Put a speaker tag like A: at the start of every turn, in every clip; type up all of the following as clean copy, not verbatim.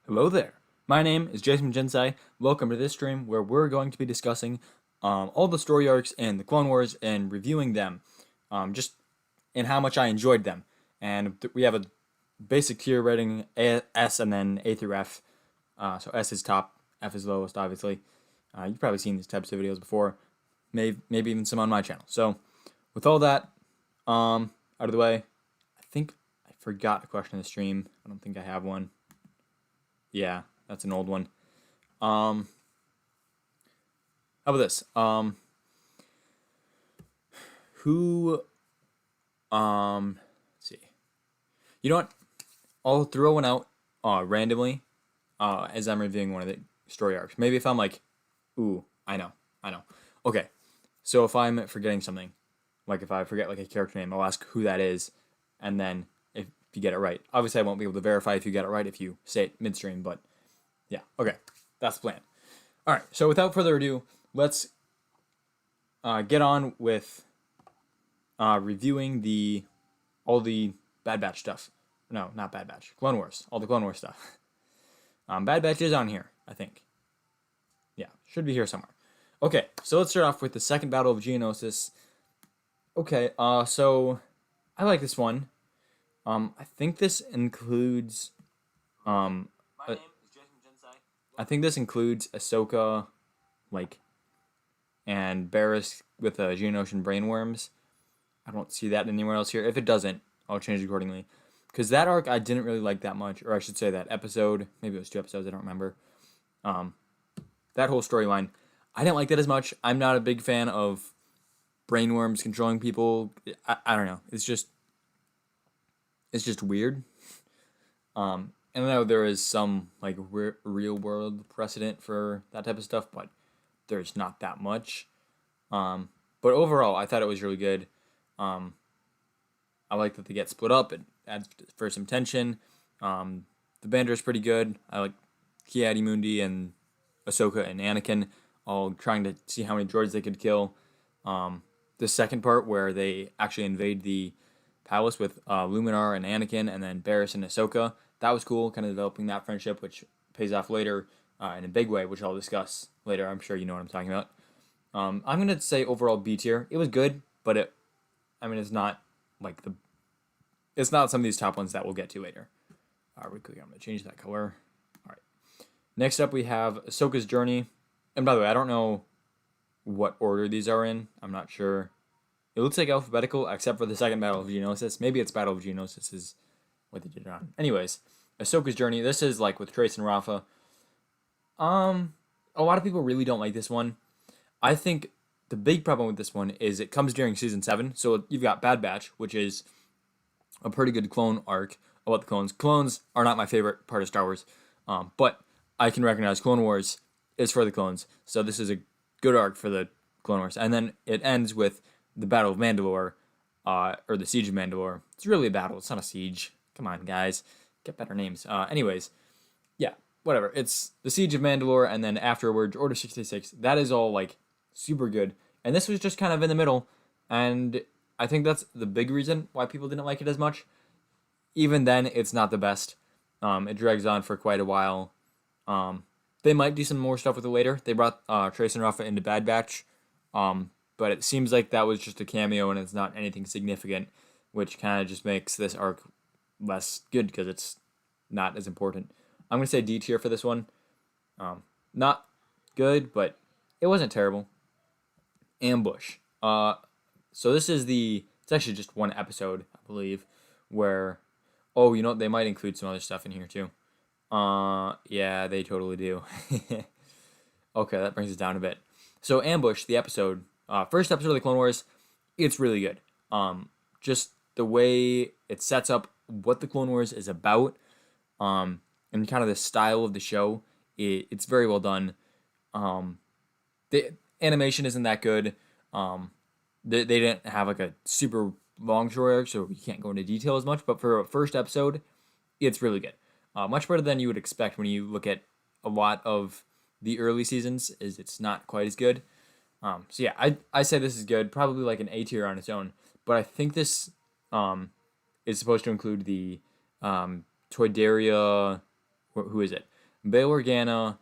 A: Hello there. My name is Jasom Jensai. Welcome to this stream where we're going to be discussing all the story arcs in the Clone Wars and reviewing them, just and how much I enjoyed them. And we have a basic tier rating S and then A through F. So S is top, F is lowest, obviously. You've probably seen these types of videos before, maybe even some on my channel. So with all that out of the way, I think I forgot a question in the stream. I don't think I have one. Yeah, that's an old one. How about this? Who let's see. You know what? I'll throw one out randomly as I'm reviewing one of the story arcs. Maybe if I'm like, ooh, I know. Okay. So if I'm forgetting something, like if I forget like a character name, I'll ask who that is, and then if you get it right. Obviously, I won't be able to verify if you get it right if you say it midstream, but yeah, okay, that's the plan. All right, so without further ado, let's get on with reviewing all the Bad Batch stuff. No, not Bad Batch. Clone Wars. All the Clone Wars stuff. Bad Batch is on here, I think. Yeah, should be here somewhere. Okay, so let's start off with the second battle of Geonosis. Okay, so I like this one. I think this includes uh, I think this includes Ahsoka, like, and Barriss with Geonosian brainworms. I don't see that anywhere else here. If it doesn't, I'll change it accordingly. Because that arc I didn't really like that much, or I should say that episode. Maybe it was 2 episodes. I don't remember. That whole storyline, I didn't like that as much. I'm not a big fan of brainworms controlling people. I don't know. It's just weird. And I know there is some like real world precedent for that type of stuff, but there's not that much. But overall, I thought it was really good. I like that they get split up. It adds for some tension. The banter is pretty good. I like Ki-Adi-Mundi and Ahsoka and Anakin all trying to see how many droids they could kill. The second part where they actually invade the palace with Luminar and Anakin, and then Barriss and Ahsoka. That was cool, kind of developing that friendship, which pays off later in a big way, which I'll discuss later. I'm sure you know what I'm talking about. I'm gonna say overall B tier. It was good, but it's not like it's not some of these top ones that we'll get to later. Real quick, I'm gonna change that color. All right. Next up, we have Ahsoka's journey. And by the way, I don't know what order these are in. I'm not sure. It looks like alphabetical, except for the second Battle of Geonosis. Maybe it's Battle of Geonosis is what they did it on. Anyways, Ahsoka's journey. This is like with Trace and Rafa. A lot of people really don't like this one. I think the big problem with this one is it comes during season 7. So you've got Bad Batch, which is a pretty good clone arc about the clones. Clones are not my favorite part of Star Wars, but I can recognize Clone Wars is for the clones. So this is a good arc for the Clone Wars. And then it ends with the Battle of Mandalore, or the Siege of Mandalore. It's really a battle. It's not a siege. Come on, guys. Get better names. Anyways, yeah, whatever. It's the Siege of Mandalore, and then afterwards, Order 66. That is all, like, super good. And this was just kind of in the middle, and I think that's the big reason why people didn't like it as much. Even then, it's not the best. It drags on for quite a while. They might do some more stuff with it later. They brought Trace and Rafa into Bad Batch, but it seems like that was just a cameo and it's not anything significant, which kind of just makes this arc less good because it's not as important. I'm going to say D tier for this one. Not good, but it wasn't terrible. Ambush. So this is it's actually just one episode, I believe, where, oh, you know, they might include some other stuff in here too. Yeah, they totally do. Okay, that brings it down a bit. So Ambush, the episode, first episode of the Clone Wars, it's really good. Just the way it sets up what the Clone Wars is about, and kind of the style of the show, it's very well done. The animation isn't that good. They didn't have like a super long story arc, so we can't go into detail as much. But for a first episode, it's really good. Much better than you would expect when you look at a lot of the early seasons. It's not quite as good. So yeah, I say this is good, probably like an A tier on its own. But I think this is supposed to include the Toydaria. Who is it? Bail Organa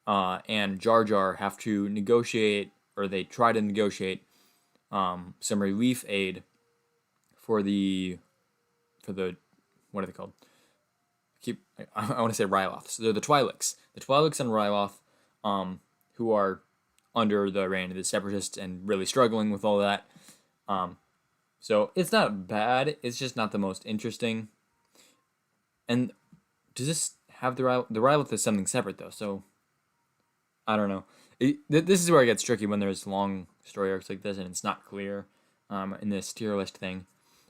A: and Jar Jar have to negotiate, or they try to negotiate some relief aid for the what are they called? I want to say Ryloth. So they're the Twi'leks. The Twi'leks and Ryloth, who are under the reign of the Separatists and really struggling with all that. So it's not bad. It's just not the most interesting. And does this have the Ryloth is something separate though? So I don't know. This is where it gets tricky when there's long story arcs like this and it's not clear in this tier list thing.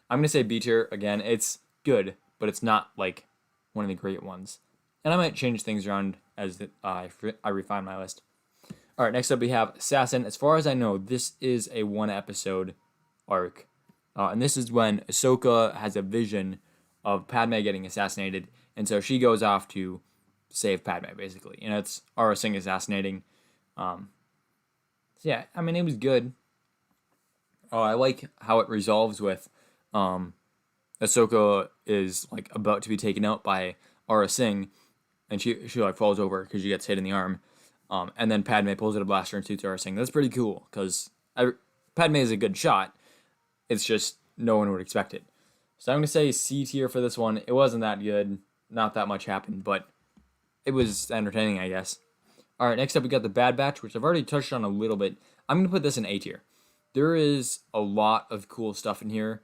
A: I'm gonna say B tier again. It's good, but it's not like one of the great ones. And I might change things around as I refine my list. All right, next up we have Assassin. As far as I know, this is a 1-episode arc. And this is when Ahsoka has a vision of Padme getting assassinated. And so she goes off to save Padme, basically. You know, it's Aurra Sing assassinating. So yeah, I mean, it was good. I like how it resolves with Ahsoka is like about to be taken out by Aurra Sing, and she like falls over because she gets hit in the arm, and then Padme pulls out a blaster and shoots Aurra Sing. That's pretty cool because Padme is a good shot. It's just no one would expect it. So I'm gonna say C tier for this one. It wasn't that good. Not that much happened, but it was entertaining, I guess. All right, next up we got the Bad Batch, which I've already touched on a little bit. I'm gonna put this in A tier. There is a lot of cool stuff in here.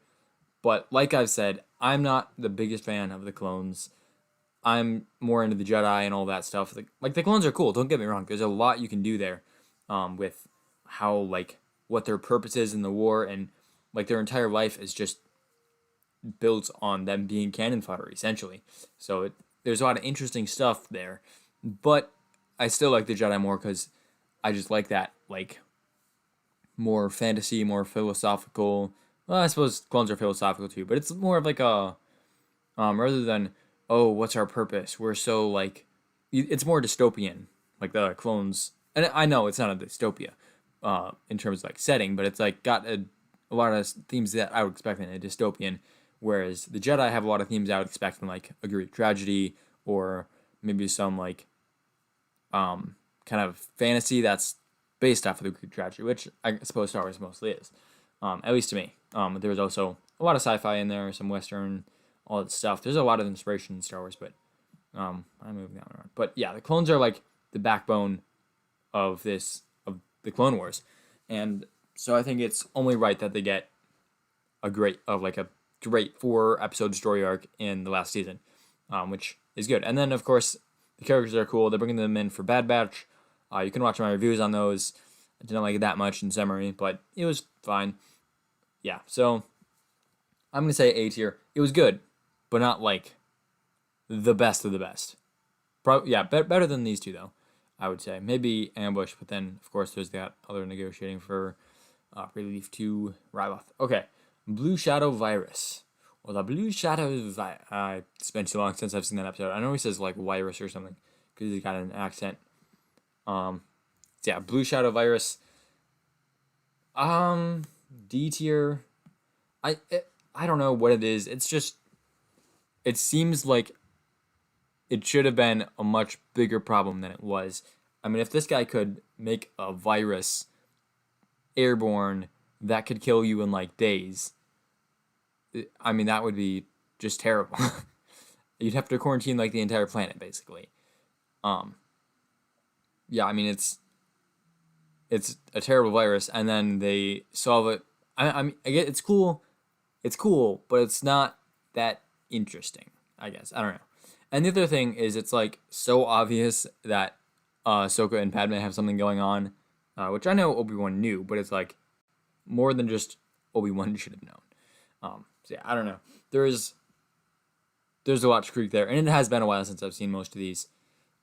A: But like I've said, I'm not the biggest fan of the clones. I'm more into the Jedi and all that stuff. Like the clones are cool, don't get me wrong. There's a lot you can do there with how, like, what their purpose is in the war. And, like, their entire life is just built on them being cannon fodder, essentially. So there's a lot of interesting stuff there. But I still like the Jedi more because I just like that, like, more fantasy, more philosophical. Well, I suppose clones are philosophical too, but it's more of like a, rather than, oh, what's our purpose? We're so like, it's more dystopian, like the clones. And I know it's not a dystopia, in terms of like setting, but it's like got a lot of themes that I would expect in a dystopian, whereas the Jedi have a lot of themes I would expect from like a Greek tragedy or maybe some like, kind of fantasy that's based off of the Greek tragedy, which I suppose Star Wars mostly is, at least to me. There's also a lot of sci-fi in there, some Western, all that stuff. There's a lot of inspiration in Star Wars, but I'm moving that one around. But yeah, the clones are like the backbone of the Clone Wars, and so I think it's only right that they get a great 4-episode story arc in the last season, which is good. And then of course the characters are cool. They're bringing them in for Bad Batch. You can watch my reviews on those. I didn't like it that much in summary, but it was fine. Yeah, so I'm going to say A tier. It was good, but not like the best of the best. Better than these two, though, I would say. Maybe Ambush, but then, of course, there's that other negotiating for relief to Ryloth. Okay, Blue Shadow Virus. Well, the Blue Shadow Virus. It's been too long since I've seen that episode. I know he says, like, virus or something, because he's got an accent. Yeah, Blue Shadow Virus. D tier. I don't know what it is. It's just, it seems like it should have been a much bigger problem than it was. I mean, if this guy could make a virus airborne that could kill you in like days, I mean, that would be just terrible. You'd have to quarantine like the entire planet, basically. Yeah, I mean, it's a terrible virus, and then they solve it. I mean, I get it's cool, but it's not that interesting, I guess. I don't know. And the other thing is, it's like so obvious that Ahsoka and Padme have something going on, which I know Obi-Wan knew, but it's like more than just Obi-Wan should have known. So yeah, I don't know. There's a lot to critique there, and it has been a while since I've seen most of these.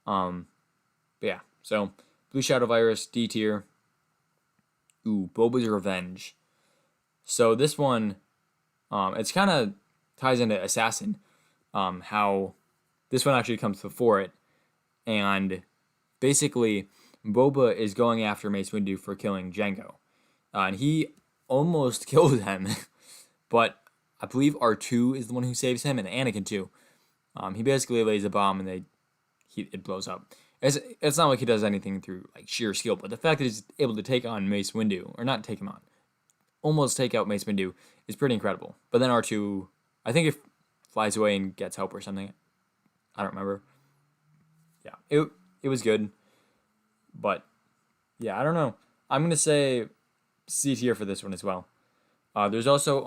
A: But yeah, so Blue Shadow Virus, D tier. Ooh, Boba's Revenge. So this one, it's kind of ties into Assassin, how this one actually comes before it, and basically Boba is going after Mace Windu for killing Jango, and he almost kills him, but I believe R2 is the one who saves him, and Anakin too. He basically lays a bomb, and it blows up. It's not like he does anything through like sheer skill, but the fact that he's able to take on Mace Windu, or not take him on, almost take out Mace Windu, is pretty incredible. But then R2, I think it flies away and gets help or something. I don't remember. Yeah, it was good, but yeah, I don't know. I'm gonna say C tier for this one as well. There's also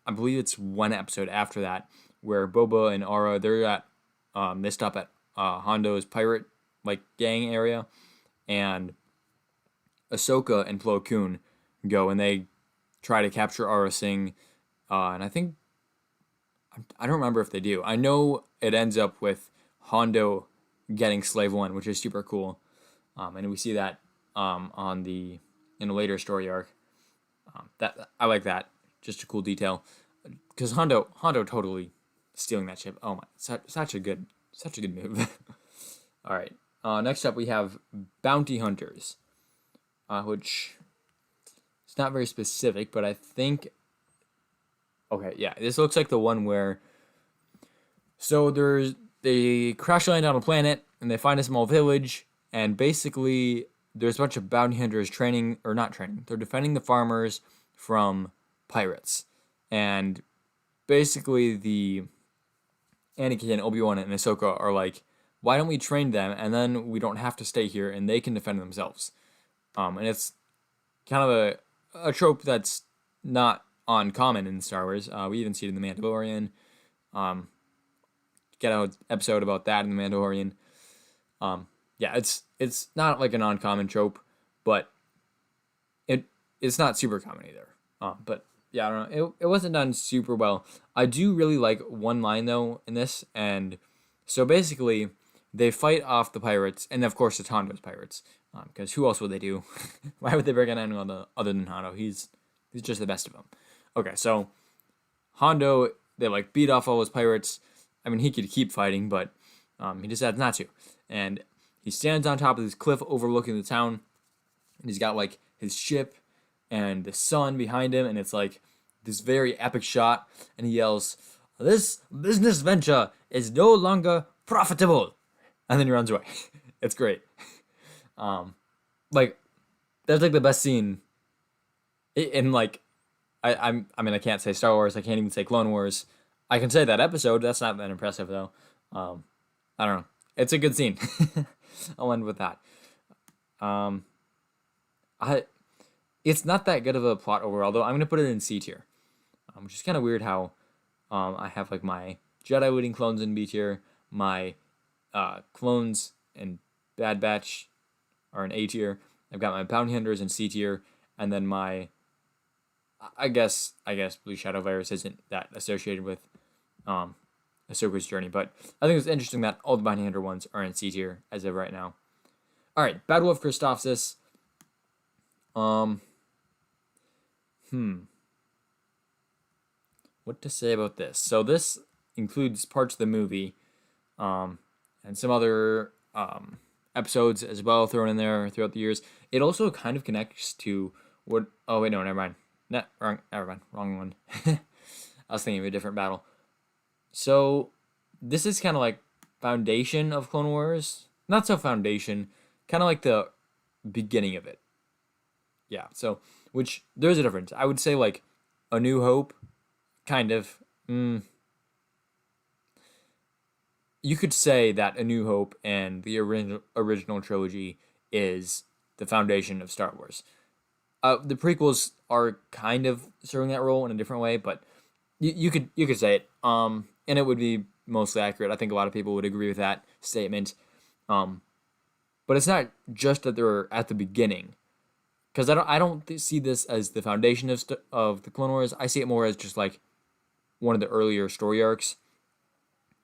A: I believe it's one episode after that where Boba and Aura they stop at Hondo's pirate like gang area, and Ahsoka and Plo Koon go and they try to capture Aura Singh, and I don't remember if they do. I know it ends up with Hondo getting Slave One, which is super cool, and we see that in a later story arc. That I like that, just a cool detail, because Hondo totally stealing that ship. Oh my, such a good move. All right. Next up, we have Bounty Hunters, which is not very specific, but I think. Okay, yeah, this looks like the one where. So they crash land on a planet and they find a small village, and basically there's a bunch of bounty hunters they're defending the farmers from pirates, and basically the Anakin, Obi-Wan, and Ahsoka are like, why don't we train them and then we don't have to stay here and they can defend themselves. And it's kind of a trope that's not uncommon in Star Wars. We even see it in The Mandalorian. Get an episode about that in The Mandalorian. Yeah, it's not like an uncommon trope, but it's not super common either. But yeah, I don't know. It wasn't done super well. I do really like one line though in this, and so basically they fight off the pirates, and of course it's Hondo's pirates, because who else would they do? Why would they bring in anyone other than Hondo? He's just the best of them. Okay, so Hondo, they like beat off all his pirates. I mean, he could keep fighting, but he decides not to. And he stands on top of this cliff overlooking the town, and he's got like his ship and the sun behind him, and it's like this very epic shot, and he yells, "This business venture is no longer profitable," and then he runs away. It's great. Like that's like the best scene in like I mean I can't say Star Wars, I can't even say Clone Wars. I can say that episode. That's not that impressive though. I don't know. It's a good scene. I'll end with that. It's not that good of a plot overall though. I'm gonna put it in C tier, which is kind of weird how I have like my Jedi looting clones in B tier, my clones and Bad Batch are in A tier. I've got my bounty hunters in C tier, and then my I guess Blue Shadow Virus isn't that associated with Ahsoka's journey, but I think it's interesting that all the bounty hunter ones are in C tier as of right now. All right, Battle of Christophsis. What to say about this? So this includes parts of the movie, and some other episodes as well thrown in there throughout the years. It also kind of connects to what. Oh wait, no, never mind. Wrong one. I was thinking of a different battle. So this is kind of like foundation of Clone Wars. Not so foundation, kind of like the beginning of it. Yeah, so, which, there's a difference. I would say, like, A New Hope, kind of. You could say that A New Hope and the original trilogy is the foundation of Star Wars. The prequels are kind of serving that role in a different way, but you could say it. And it would be mostly accurate. I think a lot of people would agree with that statement. But it's not just that they're at the beginning, because I don't see this as the foundation of the Clone Wars. I see it more as just like one of the earlier story arcs.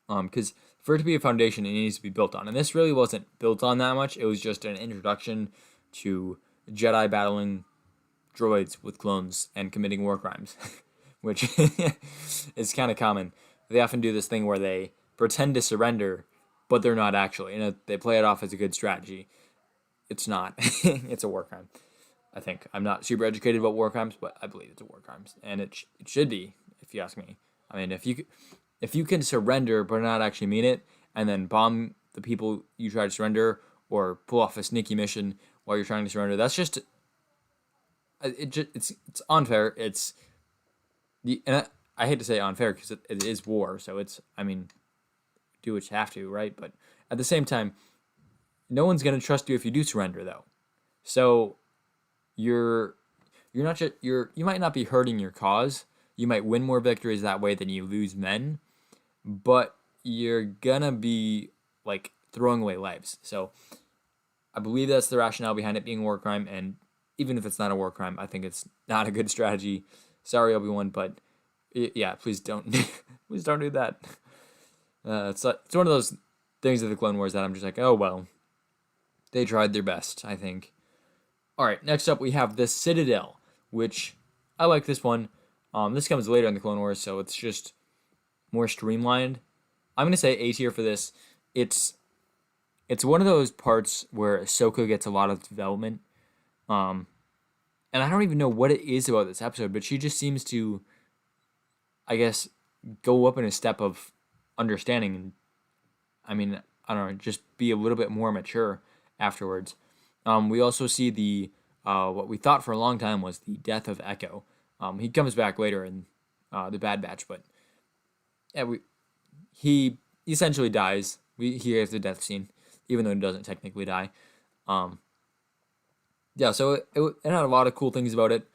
A: Because for it to be a foundation, it needs to be built on, and this really wasn't built on that much. It was just an introduction to Jedi battling droids with clones and committing war crimes, which is kind of common. They often do this thing where they pretend to surrender, but they're not actually, and they play it off as a good strategy. It's not. It's a war crime. I think. I'm not super educated about war crimes, but I believe it's a war crime, and it should be, if you ask me. I mean, if you can surrender but not actually mean it, and then bomb the people you try to surrender or pull off a sneaky mission while you're trying to surrender. That's just it's unfair. I hate to say unfair because it is war, so it's, I mean, do what you have to, right? But at the same time, no one's gonna trust you if you do surrender, though. So you're not just you might not be hurting your cause. You might win more victories that way than you lose men, but you're gonna be like throwing away lives. So I believe that's the rationale behind it being a war crime, and even if it's not a war crime, I think it's not a good strategy. Sorry, Obi-Wan, but yeah, please don't, please don't do that. It's one of those things of the Clone Wars that I'm just like, oh well, they tried their best, I think. All right, next up we have the Citadel, which I like this one. This comes later in the Clone Wars, so it's just more streamlined. I'm gonna say A tier for this. It's one of those parts where Ahsoka gets a lot of development. And I don't even know what it is about this episode, but she just seems to, I guess, go up in a step of understanding. And I mean, I don't know, just be a little bit more mature afterwards. We also see the what we thought for a long time was the death of Echo. He comes back later in the Bad Batch, but yeah, he essentially dies. He has the death scene, even though he doesn't technically die. Yeah, so it had a lot of cool things about it,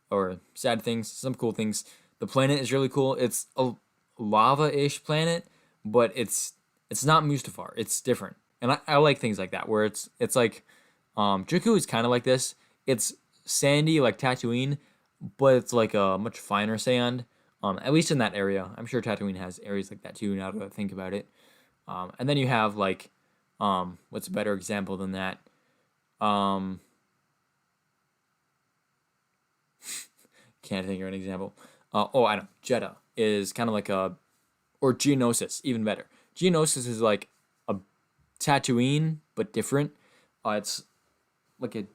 A: or sad things, some cool things. The planet is really cool. It's a lava-ish planet, but it's not Mustafar. It's different, and I like things like that, where it's like Jakku is kind of like this. It's sandy like Tatooine, but it's like a much finer sand. At least in that area. I'm sure Tatooine has areas like that too. Now that I think about it, and then you have like, what's a better example than that? Can't think of an example. I know. Jeddah is kind of like or Geonosis, even better. Geonosis is like a Tatooine, but different. It's like a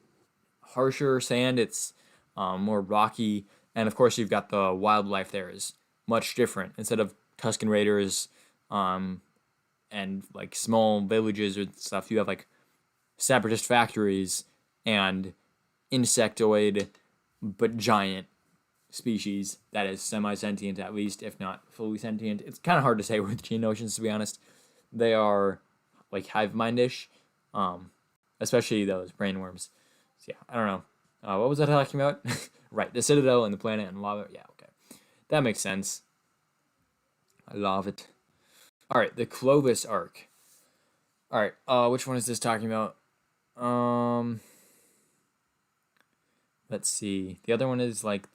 A: harsher sand. It's more rocky. And of course, you've got the wildlife there is much different. Instead of Tusken Raiders and like small villages or stuff, you have like separatist factories and insectoid but giant species that is semi-sentient, at least, if not fully sentient. It's kind of hard to say with Geonosians, to be honest. They are like hive mind-ish, especially those brainworms. So yeah, I don't know. What was I talking about? Right, the Citadel and the planet and lava. Yeah, okay. That makes sense. I love it. All right, the Clovis Arc. All right, which one is this talking about? Let's see. The other one is like,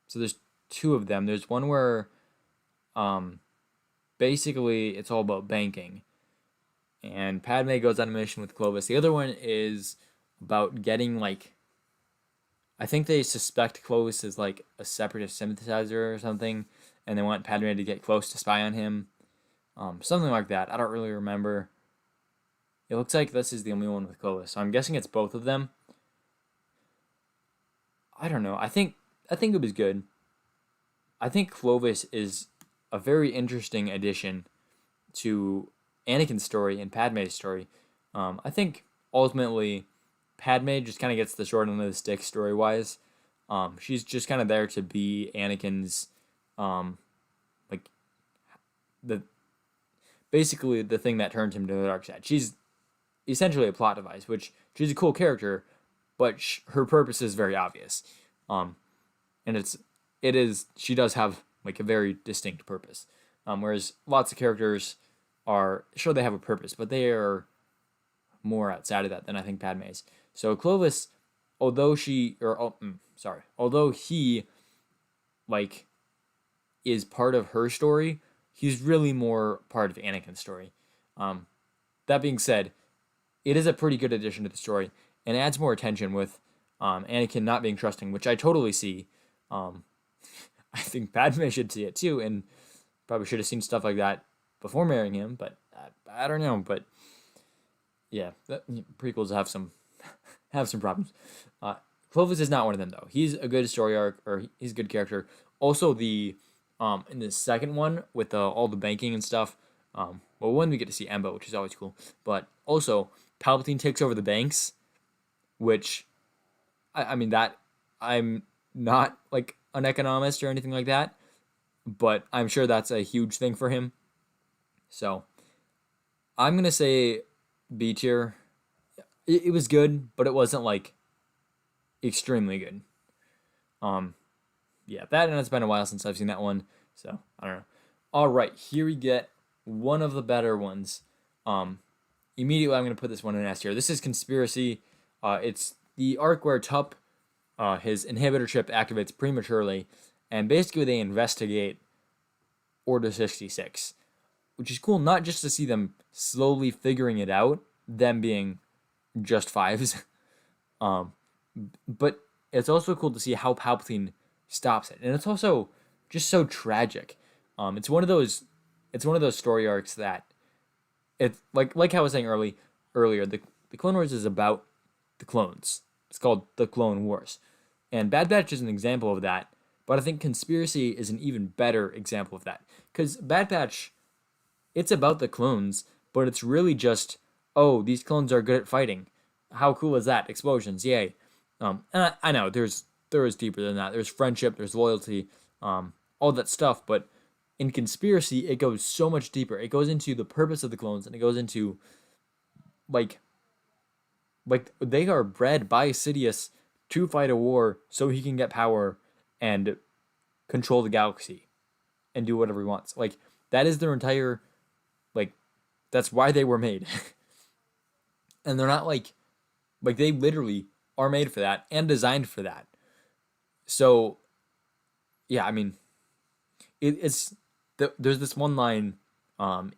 A: so there's two of them. There's one where, basically it's all about banking, and Padme goes on a mission with Clovis. The other one is about getting like, I think they suspect Clovis is like a separatist sympathizer or something, and they want Padme to get close to spy on him. Something like that. I don't really remember. It looks like this is the only one with Clovis, so I'm guessing it's both of them. I don't know. I think it was good. I think Clovis is a very interesting addition to Anakin's story and Padme's story. I think ultimately Padme just kind of gets the short end of the stick story-wise. She's just kind of there to be Anakin's, like, basically the thing that turns him to the dark side. She's essentially a plot device, which she's a cool character, but her purpose is very obvious. And she does have like a very distinct purpose. Whereas lots of characters are, sure, they have a purpose, but they are more outside of that than I think Padme is. So Clovis, although he like is part of her story, he's really more part of Anakin's story. That being said, it is a pretty good addition to the story and adds more attention with Anakin not being trusting, which I totally see. I think Padme should see it too, and probably should have seen stuff like that before marrying him, but I don't know. But yeah, prequels have some problems. Clovis is not one of them though. He's a good story arc, or he's a good character. Also, the in the second one with all the banking and stuff, well, when we get to see Embo, which is always cool, but also Palpatine takes over the banks, which I mean that I'm not like an economist or anything like that, but I'm sure that's a huge thing for him. So I'm gonna say B tier. It was good, but it wasn't like extremely good. Yeah, that, and it's been a while since I've seen that one, so I don't know. All right, here we get one of the better ones. Immediately I'm gonna put this one in S tier. This is Conspiracy. It's the arc where Tup, his inhibitor chip activates prematurely, and basically they investigate Order 66, which is cool, not just to see them slowly figuring it out, them being just fives, but it's also cool to see how Palpatine stops it, and it's also just so tragic. It's one of those story arcs that it's like how I was saying earlier. The Clone Wars is about the clones. It's called the Clone Wars, and Bad Batch is an example of that. But I think Conspiracy is an even better example of that, because Bad Batch, it's about the clones, but it's really just, oh, these clones are good at fighting. How cool is that? Explosions, yay. And I know there is deeper than that. There's friendship, there's loyalty, all that stuff. But in Conspiracy, it goes so much deeper. It goes into the purpose of the clones, and it goes into like they are bred by Sidious to fight a war so he can get power and control the galaxy and do whatever he wants. Like, that is their entire, like, that's why they were made. And they're not like they literally are made for that and designed for that. So yeah, I mean, there's this one line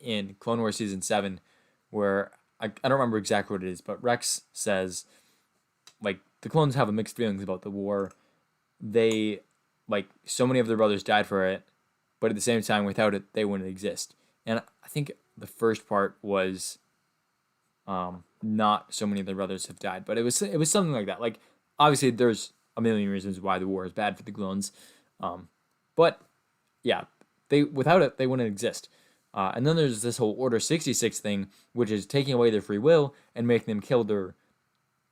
A: in Clone Wars Season 7 where I don't remember exactly what it is, but Rex says, like, the clones have mixed feelings about the war. They, like, so many of their brothers died for it, but at the same time, without it, they wouldn't exist. And I think the first part was not so many of their brothers have died, but it was something like that. Like, obviously, there's a million reasons why the war is bad for the clones, but yeah, without it, they wouldn't exist. And then there's this whole Order 66 thing, which is taking away their free will and making them kill their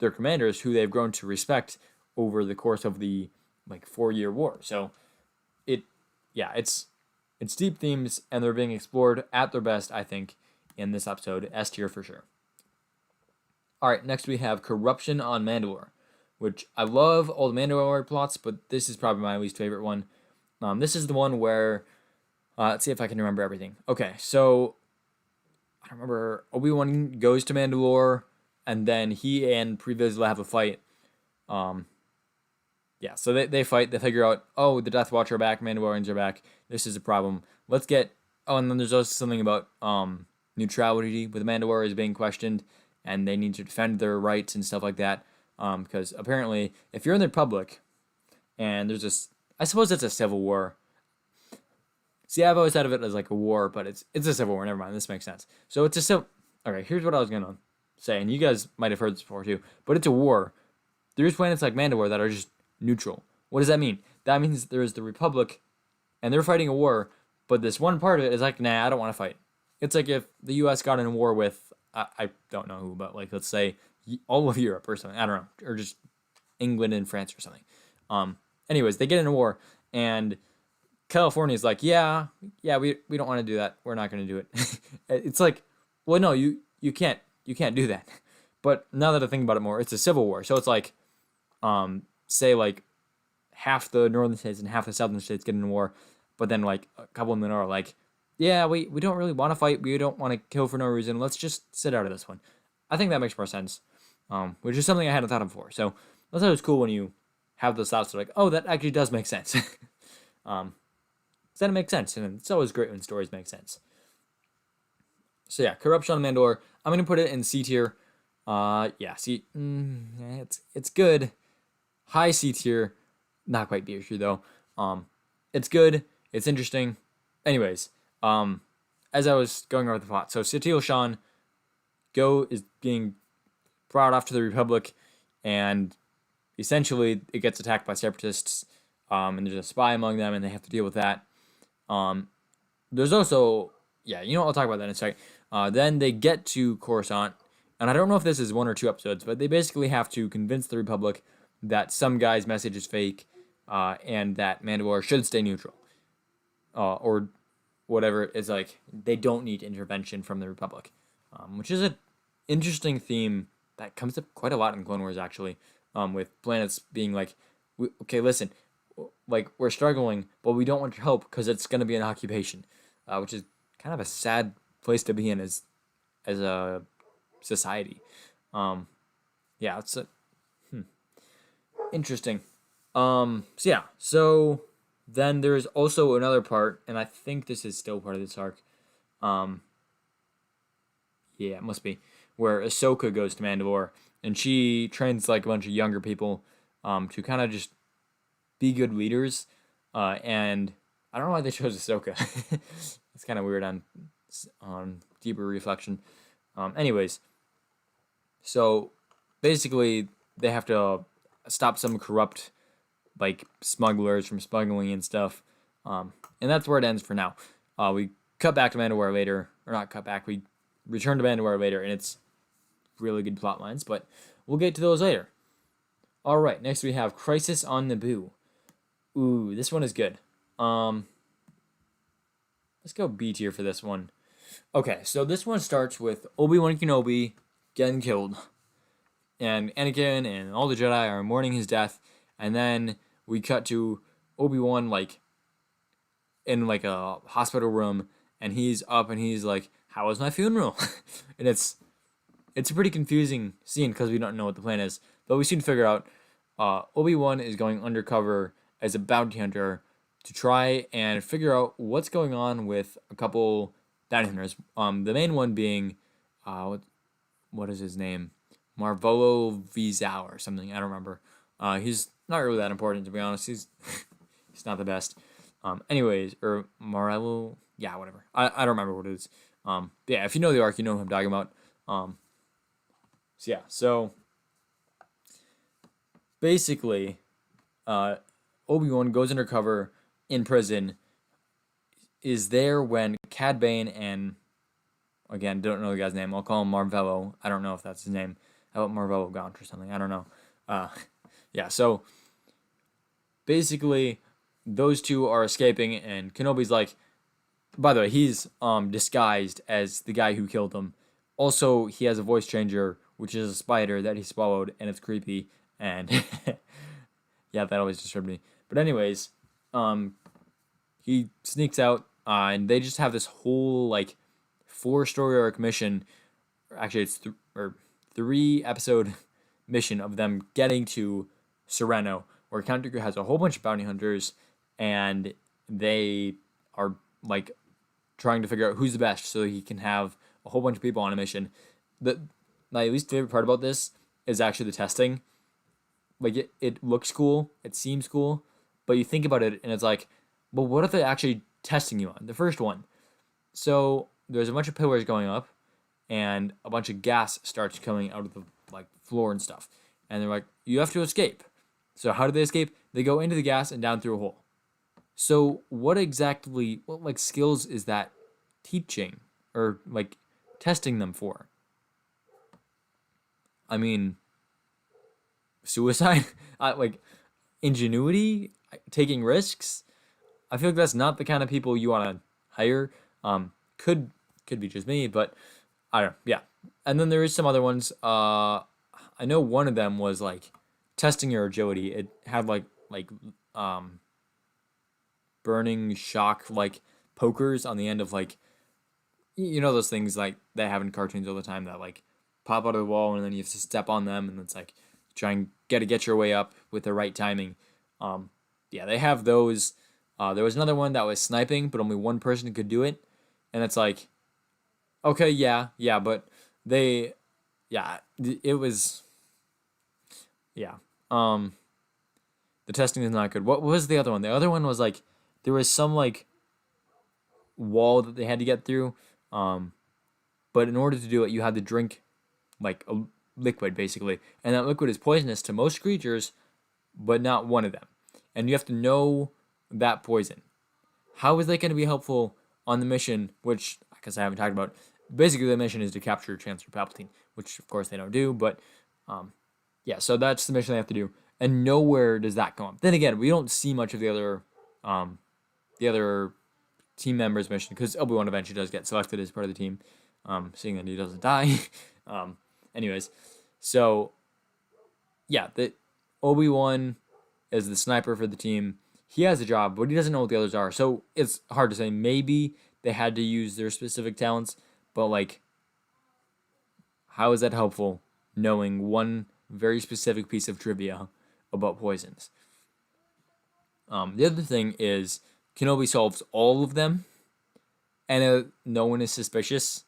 A: commanders, who they've grown to respect over the course of the 4-year war. So it's deep themes, and they're being explored at their best, I think, in this episode. S tier for sure. All right, next we have Corruption on Mandalore, which I love all the Mandalore plots, but this is probably my least favorite one. This is the one where, let's see if I can remember everything. Okay, so I remember Obi-Wan goes to Mandalore, and then he and Pre Vizsla have a fight. Yeah, so they fight. They figure out, oh, the Death Watch are back, Mandalorians are back. This is a problem. Let's get. Oh, and then there's also something about neutrality with Mandalore is being questioned, and they need to defend their rights and stuff like that. Because apparently, if you're in the Republic, and there's this, I suppose it's a civil war. See, I've always thought of it as like a war, but it's a civil war. Never mind, this makes sense. So it's a civil. Okay, here's what I was gonna say, and you guys might have heard this before too. But it's a war. There's planets like Mandalore that are just neutral. What does that mean? That means there's the Republic, and they're fighting a war, but this one part of it is like, nah, I don't want to fight. It's like if the U.S. got in a war with, I don't know who, but like, let's say all of Europe or something. I don't know, or just England and France or something. Anyways, they get in a war, and California's like, yeah, we don't want to do that. We're not going to do it. It's like, well, no, you can't do that. But now that I think about it more, it's a civil war. So it's like, say like half the northern states and half the southern states get in a war, but then like a couple of them are like, yeah, we don't really want to fight. We don't want to kill for no reason. Let's just sit out of this one. I think that makes more sense, which is something I hadn't thought of before. So I thought it was cool when you have those thoughts. Like, oh, that actually does make sense. Then it makes sense, and it's always great when stories make sense. So yeah, Corruption on Mandalore. I'm gonna put it in C tier. It's good. High C tier, not quite B tier though. It's good. It's interesting. Anyways, as I was going over the plot, so Satele Shan is being brought off to the Republic, and essentially it gets attacked by separatists. And there's a spy among them, and they have to deal with that. There's also, I'll talk about that in a second. Then they get to Coruscant, and I don't know if this is 1 or 2 episodes, but they basically have to convince the Republic that some guy's message is fake, and that Mandalore should stay neutral, or whatever. Is like they don't need intervention from the Republic, which is an interesting theme that comes up quite a lot in Clone Wars, actually, with planets being like, okay, listen, like, we're struggling, but we don't want your help because it's going to be an occupation, which is kind of a sad place to be in as a society. Yeah, it's interesting. So then there's also another part, and I think this is still part of this arc. Yeah, it must be, where Ahsoka goes to Mandalore, and she trains like a bunch of younger people to kind of just be good leaders. And I don't know why they chose Ahsoka. It's kind of weird on deeper reflection. Anyways, so basically they have to stop some corrupt like smugglers from smuggling and stuff. And that's where it ends for now. We cut back to Mandalore later, or not cut back. We return to Mandalore later, and it's really good plot lines, but we'll get to those later. All right, next we have Crisis on Naboo. Ooh, this one is good. Let's go B tier for this one. Okay, so this one starts with Obi-Wan Kenobi getting killed, and Anakin and all the Jedi are mourning his death, and then we cut to Obi-Wan like in like a hospital room, and he's up and he's like, "How was my funeral?" And it's a pretty confusing scene because we don't know what the plan is, but we soon figure out Obi-Wan is going undercover as a bounty hunter to try and figure out what's going on with a couple bounty hunters. The main one being, what is his name? Marvolo Vizao or something. I don't remember. He's not really that important, to be honest. He's not the best. Anyways, or Morello, yeah, whatever. I don't remember what it is. Yeah, if you know the arc, you know who I'm talking about. So basically, Obi-Wan goes undercover in prison, is there when Cad Bane and, again, don't know the guy's name, I'll call him Marvello. I don't know if that's his name. How about Marvello Gaunt or something? I don't know. So basically, those two are escaping, and Kenobi's like, by the way, he's disguised as the guy who killed him. Also, he has a voice changer, which is a spider that he swallowed, and it's creepy, and yeah, that always disturbed me. But anyways, he sneaks out, and they just have this whole, like, 4-story arc mission. Actually, it's 3-episode mission of them getting to Sereno, where Count Dooku has a whole bunch of bounty hunters, and they are, like, trying to figure out who's the best so he can have a whole bunch of people on a mission. My least favorite part about this is actually the testing. Like, it looks cool, it seems cool, but you think about it, and it's like, well, what are they actually testing you on? The first one. So there's a bunch of pillars going up, and a bunch of gas starts coming out of the like floor and stuff. And they're like, you have to escape. So how do they escape? They go into the gas and down through a hole. So what like skills is that teaching or like testing them for? I mean, suicide, like ingenuity, taking risks. I feel like that's not the kind of people you want to hire. Could be just me, but I don't know. Yeah, and then there is some other ones. I know one of them was like testing your agility. It had like burning shock like pokers on the end of like, you know, those things like they have in cartoons all the time that like pop out of the wall and then you have to step on them and it's like try and get your way up with the right timing. Yeah, they have those. There was another one that was sniping, but only one person could do it, and it's like, okay, yeah, but it was, yeah. The testing is not good. What was the other one? The other one was like there was some like wall that they had to get through, but in order to do it, you had to drink like a liquid basically, and that liquid is poisonous to most creatures, but not one of them, and you have to know that poison. How is that going to be helpful on the mission, which, because I haven't talked about, basically the mission is to capture Chancellor Palpatine, which of course they don't do, but yeah, so that's the mission they have to do, and nowhere does that come up. Then again, we don't see much of the other team members' mission because Obi-Wan eventually does get selected as part of the team, seeing that he doesn't die. Anyways, so yeah, the Obi-Wan is the sniper for the team. He has a job, but he doesn't know what the others are, so it's hard to say. Maybe they had to use their specific talents, but like, how is that helpful knowing one very specific piece of trivia about poisons? The other thing is Kenobi solves all of them, and no one is suspicious.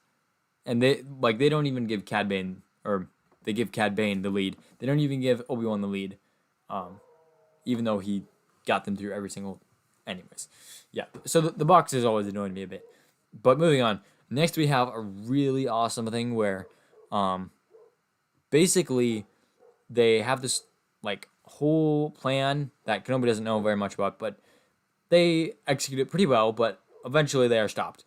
A: And they don't even give Cad Bane, or they give Cad Bane the lead. They don't even give Obi-Wan the lead, even though he got them through every single. Anyways, yeah. So the box is always annoying me a bit. But moving on. Next we have a really awesome thing where, basically, they have this like whole plan that Kenobi doesn't know very much about, but they execute it pretty well. But eventually they are stopped.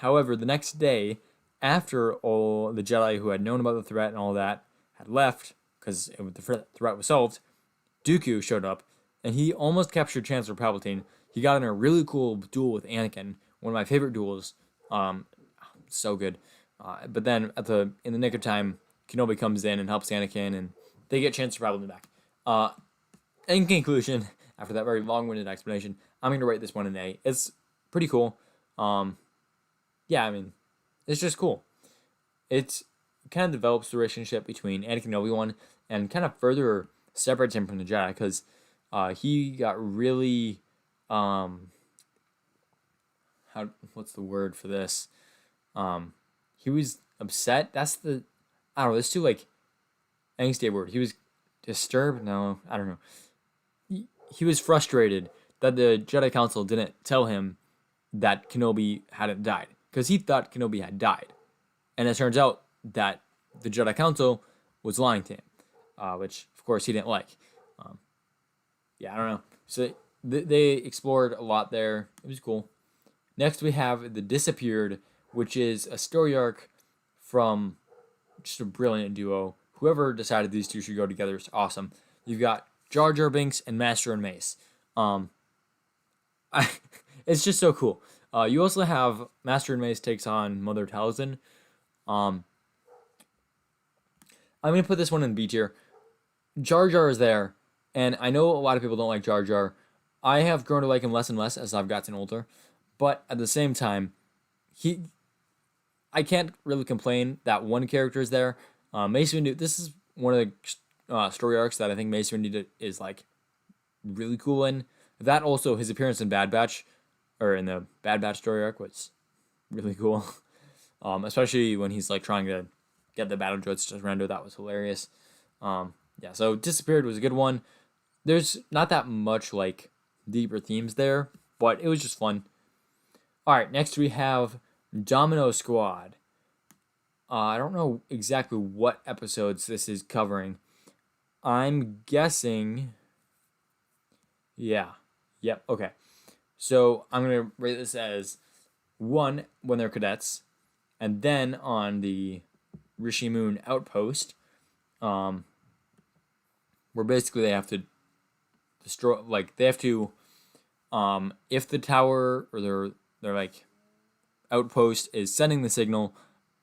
A: However, the next day, after all the Jedi who had known about the threat and all that had left, because the threat was solved, Dooku showed up, and he almost captured Chancellor Palpatine. He got in a really cool duel with Anakin, one of my favorite duels. So good. But then in the nick of time, Kenobi comes in and helps Anakin, and they get Chancellor Palpatine back. In conclusion, after that very long-winded explanation, I'm going to rate this one an A. It's pretty cool. Yeah, I mean, it's just cool. It kind of develops the relationship between Anakin and Obi-Wan and kind of further separates him from the Jedi because he got really, what's the word for this? He was upset. I don't know, it's too, like, angsty word. He was disturbed? No, I don't know. He was frustrated that the Jedi Council didn't tell him that Kenobi hadn't died. Because he thought Kenobi had died. And it turns out that the Jedi Council was lying to him. Which, of course, he didn't like. Yeah, I don't know. So they explored a lot there. It was cool. Next we have The Disappeared, which is a story arc from just a brilliant duo. Whoever decided these two should go together is awesome. You've got Jar Jar Binks and Master and Mace. It's just so cool. You also have Master and Mace takes on Mother Talzin. I'm going to put this one in B tier. Jar Jar is there, and I know a lot of people don't like Jar Jar. I have grown to like him less and less as I've gotten older, but at the same time, I can't really complain that one character is there. Mace Windu, this is one of the story arcs that I think Mace Windu is like really cool in. That also, his appearance in Bad Batch, or in the Bad Batch story arc, was really cool. Especially when he's like trying to get the battle droids to surrender. That was hilarious. Yeah, so Disappeared was a good one. There's not that much like deeper themes there, but it was just fun. Alright, next we have Domino Squad. I don't know exactly what episodes this is covering. I'm guessing... Yeah. Yep, okay. So I'm going to rate this as 1 when they're cadets, and then on the Rishi Moon outpost, where basically they have to destroy, like, they have to, if the tower or their like outpost is sending the signal,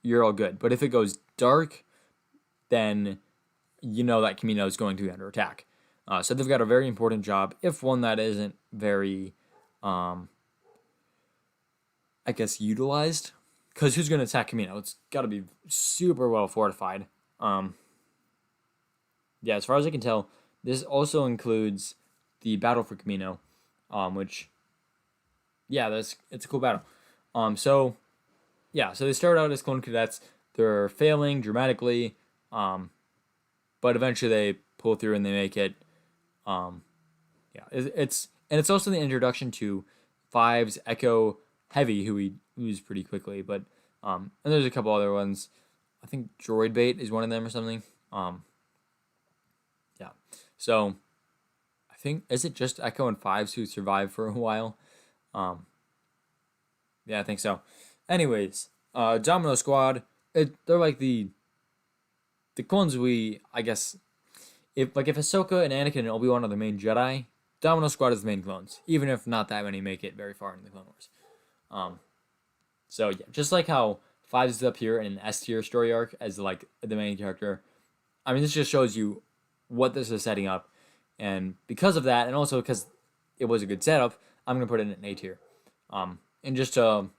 A: you're all good. But if it goes dark, then you know that Kamino is going to be under attack. So they've got a very important job, if one that isn't very, I guess, utilized. Because who's going to attack Kamino? It's got to be super well fortified. Yeah, as far as I can tell, this also includes the battle for Kamino, which, yeah, it's a cool battle. So they start out as clone cadets. They're failing dramatically, but eventually they pull through and they make it. It's also the introduction to Five's Echo Heavy, who we lose pretty quickly, but and there's a couple other ones. I think Droid Bait is one of them or something. Yeah. So I think, is it just Echo and Fives who survived for a while? Yeah, I think so. Anyways, Domino Squad. They're like the clones I guess if Ahsoka and Anakin and Obi-Wan are the main Jedi, Domino Squad is the main clones, even if not that many make it very far in the Clone Wars. So yeah, just like how Five is up here in an S tier story arc as like the main character. I mean, this just shows you what this is setting up, and because of that, and also because it was a good setup, I'm gonna put it in an A tier. And just so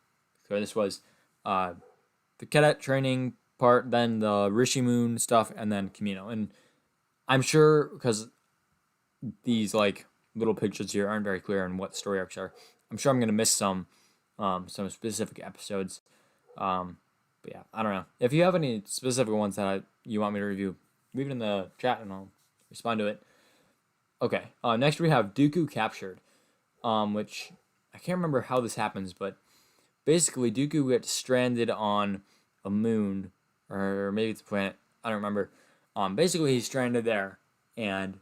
A: this was the cadet training part, then the Rishi Moon stuff, and then Camino. And I'm sure because these like little pictures here aren't very clear on what story arcs are, I'm sure I'm gonna miss some specific episodes. But yeah, I don't know. If you have any specific ones that you want me to review, leave it in the chat and I'll respond to it. Okay. Next we have Dooku Captured, which I can't remember how this happens, but basically Dooku gets stranded on a moon, or maybe it's a planet. I don't remember. Basically he's stranded there, and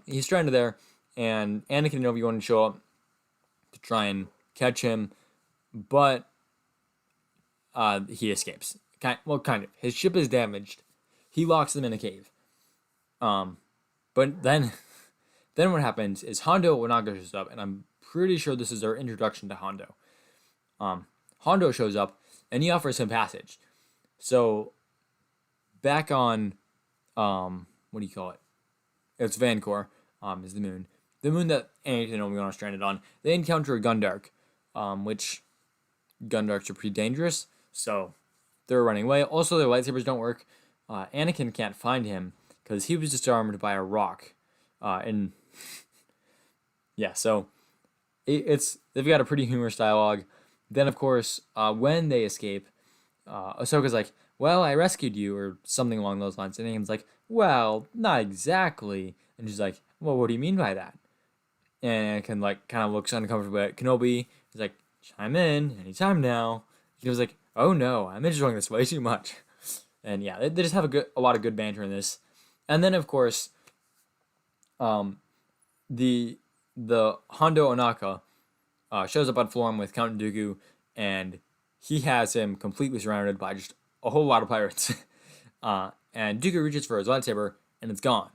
A: he's stranded there, and Anakin and Obi-Wan show up to try and catch him, but he escapes. Kind of. His ship is damaged. He locks them in a cave. But then what happens is Hondo Onaga shows up, and I'm pretty sure this is our introduction to Hondo. Hondo shows up, and he offers him passage. So, back on, what do you call it? It's Vancor, is the moon. The moon that Anakin and Obi-Wan are stranded on. They encounter a Gundark, which Gundarks are pretty dangerous, so they're running away. Also, their lightsabers don't work. Anakin can't find him because he was disarmed by a rock. And yeah, so they've got a pretty humorous dialogue. Then, of course, when they escape, Ahsoka's like, "Well, I rescued you," or something along those lines. And Anakin's like, "Well, not exactly." And she's like, "Well, what do you mean by that?" And Anakin like kind of looks uncomfortable at Kenobi. He's like, "Chime in anytime now." He was like, "Oh no, I'm enjoying this way too much." And yeah, they just have a lot of good banter in this. And then of course, the Hondo Onaka shows up on Florum with Count Dooku, and he has him completely surrounded by just a whole lot of pirates. And Dooku reaches for his lightsaber, and it's gone.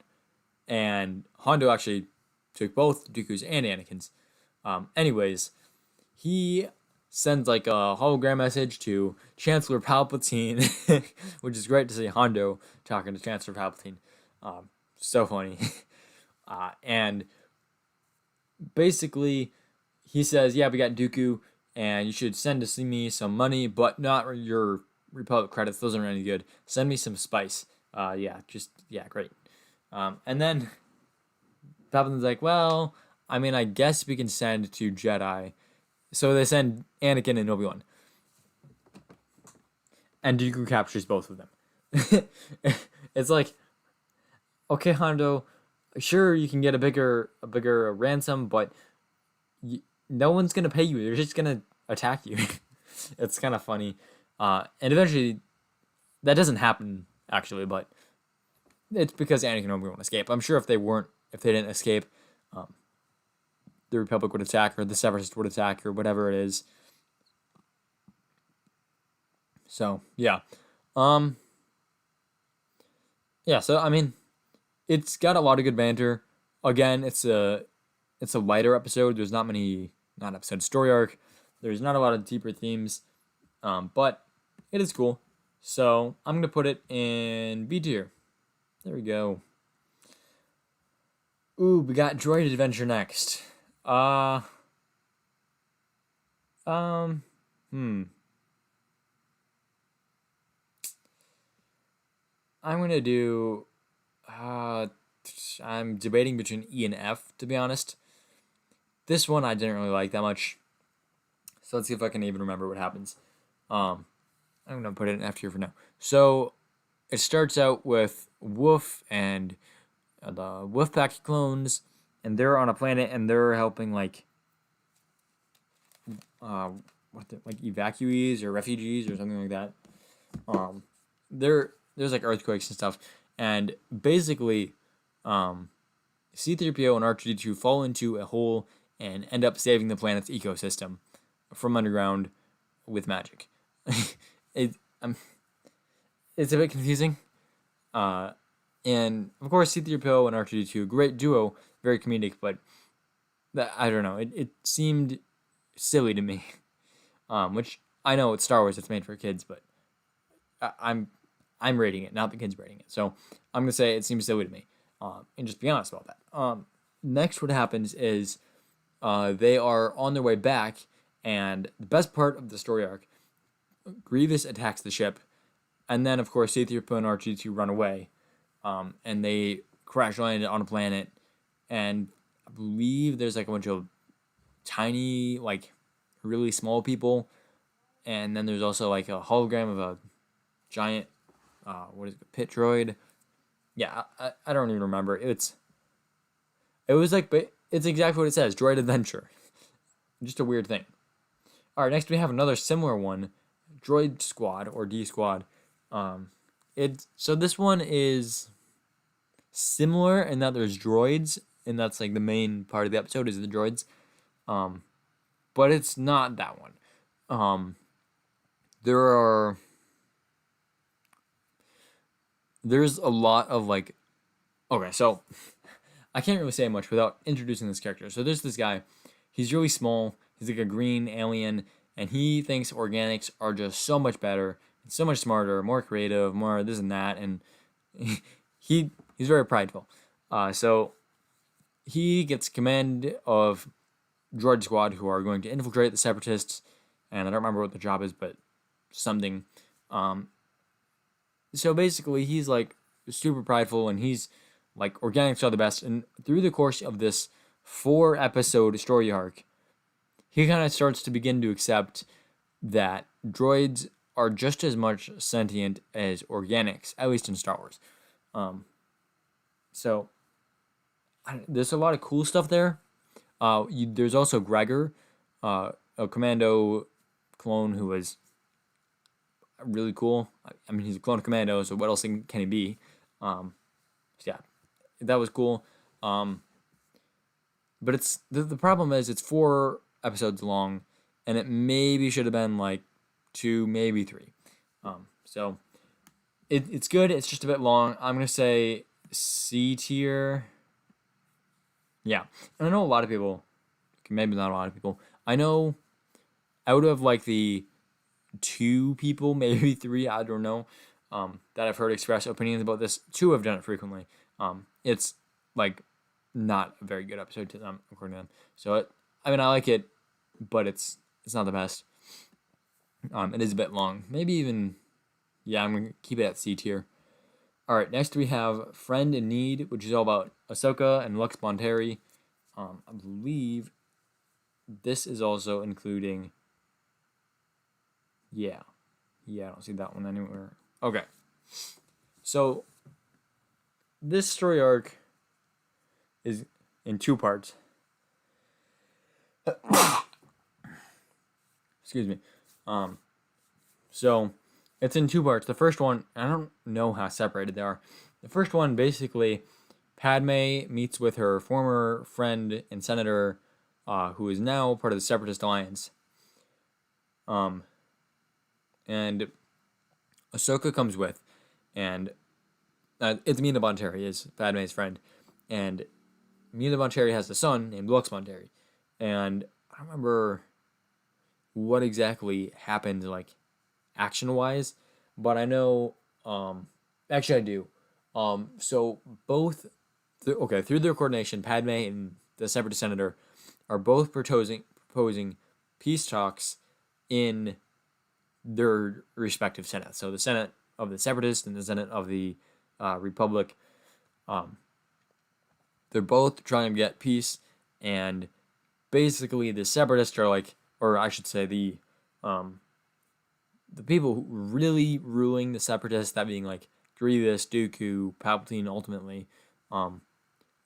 A: And Hondo actually took both Dooku's and Anakin's. Anyways, he sends like a hologram message to Chancellor Palpatine, which is great to see Hondo talking to Chancellor Palpatine. So funny. And basically, he says, "Yeah, we got Dooku, and you should send to see me some money, but not your Republic credits. Those aren't any good. Send me some spice." Great. And then Palpatine's like, "Well, I mean, I guess we can send to Jedi." So they send Anakin and Obi-Wan. And Dooku captures both of them. It's like, okay, Hondo, sure you can get a bigger ransom, but no one's gonna pay you. They're just gonna attack you. It's kind of funny. And eventually, that doesn't happen actually, but it's because Anakin and Obi-Wan escape. I'm sure if they didn't escape, the Republic would attack, or the Separatists would attack, or whatever it is. So yeah, So I mean, it's got a lot of good banter. Again, it's a lighter episode. There's not episode story arc. There's not a lot of deeper themes, but it is cool. So I'm gonna put it in B tier. There we go. Ooh, we got Droid Adventure next. I'm gonna do. I'm debating between E and F, to be honest. This one I didn't really like that much. So let's see if I can even remember what happens. I'm gonna put it in F tier for now. So it starts out with Wolf and the Wolf Pack clones, and they're on a planet, and they're helping like evacuees or refugees or something like that. There's like earthquakes and stuff, and basically, C-3PO and R2-D2 fall into a hole, and end up saving the planet's ecosystem from underground with magic. it, it's a bit confusing. And of course, C-3PO and R2-D2, great duo, very comedic, but I don't know. It seemed silly to me. Which I know it's Star Wars, it's made for kids, but I'm rating it, not the kids rating it. So I'm gonna say it seems silly to me, and just be honest about that. Next, what happens is they are on their way back, and the best part of the story arc, Grievous attacks the ship, and then of course C-3PO and R2-D2 run away, and they crash land on a planet, and I believe there's like a bunch of tiny, like really small people, and then there's also like a hologram of a giant, what is it, pit droid? Yeah, I don't even remember. It was like, but it's exactly what it says, Droid Adventure. Just a weird thing. All right, next we have another similar one, Droid Squad or D Squad. So this one is similar in that there's droids, and that's like the main part of the episode is the droids. But it's not that one. There's a lot of like, okay, so I can't really say much without introducing this character. So there's this guy, he's really small, he's like a green alien, and he thinks organics are just so much better, so much smarter, more creative, more this and that, and he's very prideful. So he gets command of Droid Squad, who are going to infiltrate the Separatists, and I don't remember what the job is, but something. So basically, he's like super prideful, and he's like, organics are the best. And through the course of this 4-episode story arc, he kind of starts to begin to accept that droids are just as much sentient as organics, at least in Star Wars. So there's a lot of cool stuff there. There's also Gregor, a commando clone who was really cool. I mean, he's a clone of Commando, so what else can he be? Yeah, that was cool. But it's the problem is it's 4 episodes long, and it maybe should have been like 2, maybe 3. So it's good. It's just a bit long. I'm gonna say C tier. Yeah, and I know a lot of people. Maybe not a lot of people. I know out of like the 2 people, maybe 3, I don't know, that I've heard express opinions about this. 2 have done it frequently. It's like not a very good episode to them, according to them. So I like it, but it's not the best. It is a bit long. Maybe even, yeah, I'm gonna keep it at C tier. All right, next we have Friend in Need, which is all about Ahsoka and Lux Bonteri. I believe this is also including. Yeah, I don't see that one anywhere. Okay, so this story arc is in 2 parts. Excuse me. So it's in 2 parts. The first one, I don't know how separated they are. The first one, basically, Padme meets with her former friend and senator, who is now part of the Separatist Alliance. And Ahsoka comes with, and it's Mina Bonteri, is Padme's friend, and Mina Bonteri has a son named Lux Bonteri, and I don't remember what exactly happened, like, action-wise, but I know, actually I do. So both, through their coordination, Padme and the Separatist Senator are both proposing peace talks in their respective Senate. So the Senate of the Separatists and the Senate of the Republic. They're both trying to get peace, and basically the Separatists are like, or I should say the people who really ruling the Separatists, that being like Grievous, Dooku, Palpatine, ultimately,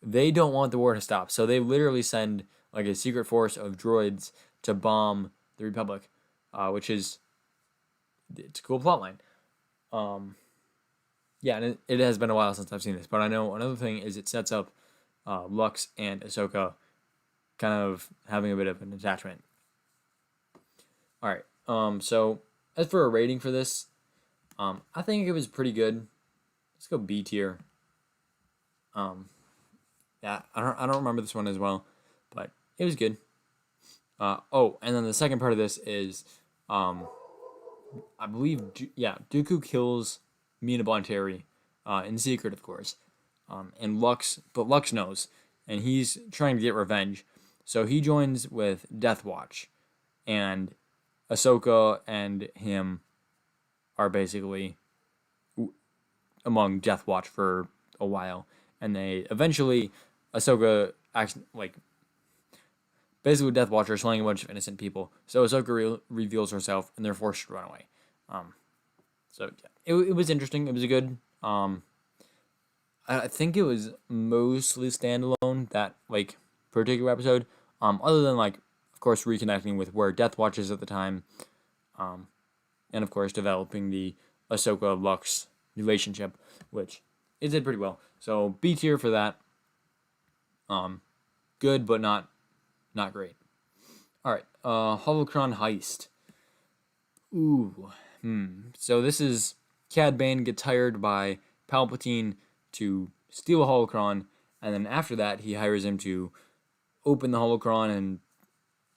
A: they don't want the war to stop. So they literally send like a secret force of droids to bomb the Republic, which is, it's a cool plotline. Yeah, and it has been a while since I've seen this, but I know another thing is it sets up Lux and Ahsoka kind of having a bit of an attachment. All right. So as for a rating for this, I think it was pretty good. Let's go B tier. Yeah, I don't remember this one as well, but it was good. And then the second part of this is, I believe, Dooku kills Mina Bonteri, in secret, of course, and Lux knows, and he's trying to get revenge, so he joins with Death Watch, and Ahsoka and him are basically among Death Watch for a while, and they eventually, Ahsoka acts like, basically Death Watch are slaying a bunch of innocent people, so Ahsoka reveals herself, and they're forced to run away. So yeah, it was interesting. It was a good. I think it was mostly standalone, that like particular episode. Other than like, of course, reconnecting with where Death Watch is at the time, and of course developing the Ahsoka Lux relationship, which it did pretty well. So B tier for that. Good but not great. All right, Holocron Heist. Ooh, So this is Cad Bane gets hired by Palpatine to steal a holocron, and then after that he hires him to open the holocron and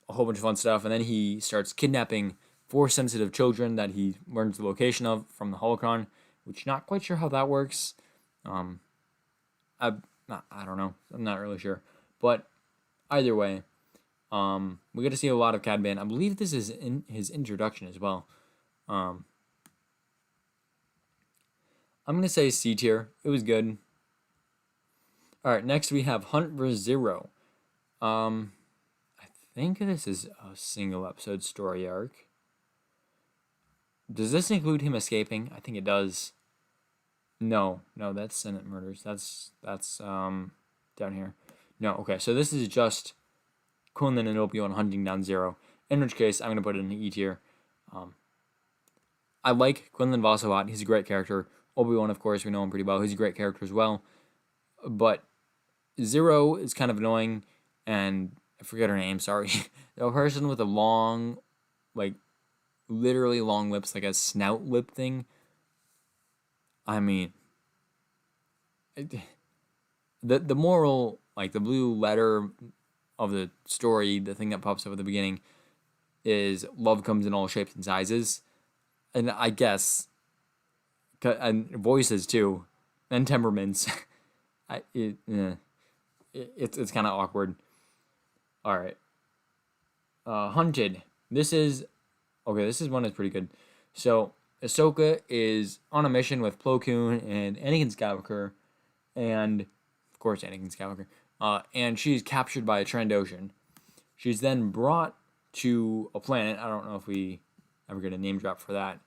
A: a whole bunch of fun stuff, and then he starts kidnapping Force-sensitive children that he learns the location of from the holocron, which not quite sure how that works. I don't know. I'm not really sure, but either way, we get to see a lot of Cad Bane. I believe this is in his introduction as well. I'm going to say C tier. It was good. All right, next we have Hunt vs. Zero. I think this is a single episode story arc. Does this include him escaping? I think it does. No, that's Senate Murders. That's down here. No, okay, so this is just Quinlan and Obi-Wan hunting down Zero. In which case, I'm going to put it in the E tier. I like Quinlan Vos a lot. He's a great character. Obi-Wan, of course, we know him pretty well. He's a great character as well. But Zero is kind of annoying, and I forget her name, sorry. The person with a long, like, literally long lips, like a snout lip thing. I mean, the moral, like, the blue letter of the story, the thing that pops up at the beginning, is love comes in all shapes and sizes. And I guess, and voices too, and temperaments. It's kind of awkward. All right. Hunted. This is one that's pretty good. So Ahsoka is on a mission with Plo Koon and Anakin Skywalker, and of course Anakin Skywalker. And she's captured by a Trandoshan. She's then brought to a planet. I don't know if we ever get a name drop for that,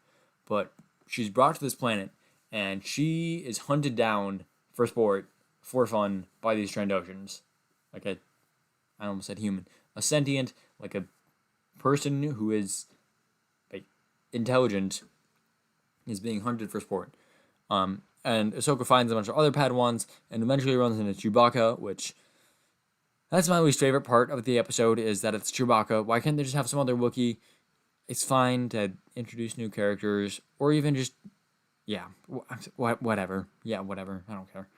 A: but she's brought to this planet, and she is hunted down for sport, for fun, by these Trandoshans. Like I almost said human. A sentient, like a person who is like intelligent, is being hunted for sport. And Ahsoka finds a bunch of other Padawans, and eventually runs into Chewbacca, which that's my least favorite part of the episode, is that it's Chewbacca. Why can't they just have some other Wookiee? It's fine to introduce new characters, or even just, whatever. Yeah, whatever. I don't care.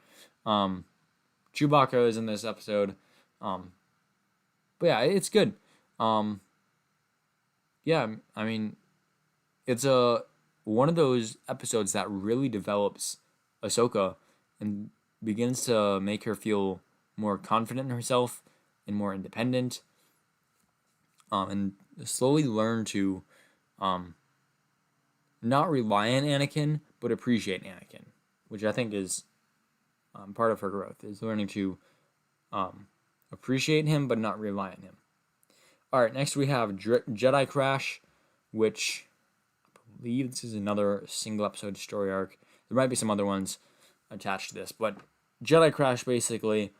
A: Chewbacca is in this episode. But yeah, it's good. Yeah, I mean, it's one of those episodes that really develops Ahsoka and begins to make her feel more confident in herself and more independent. And slowly learn to not rely on Anakin, but appreciate Anakin, which I think is part of her growth, is learning to appreciate him, but not rely on him. All right, next we have Jedi Crash, which I believe this is another single episode story arc. There might be some other ones attached to this, but Jedi Crash basically.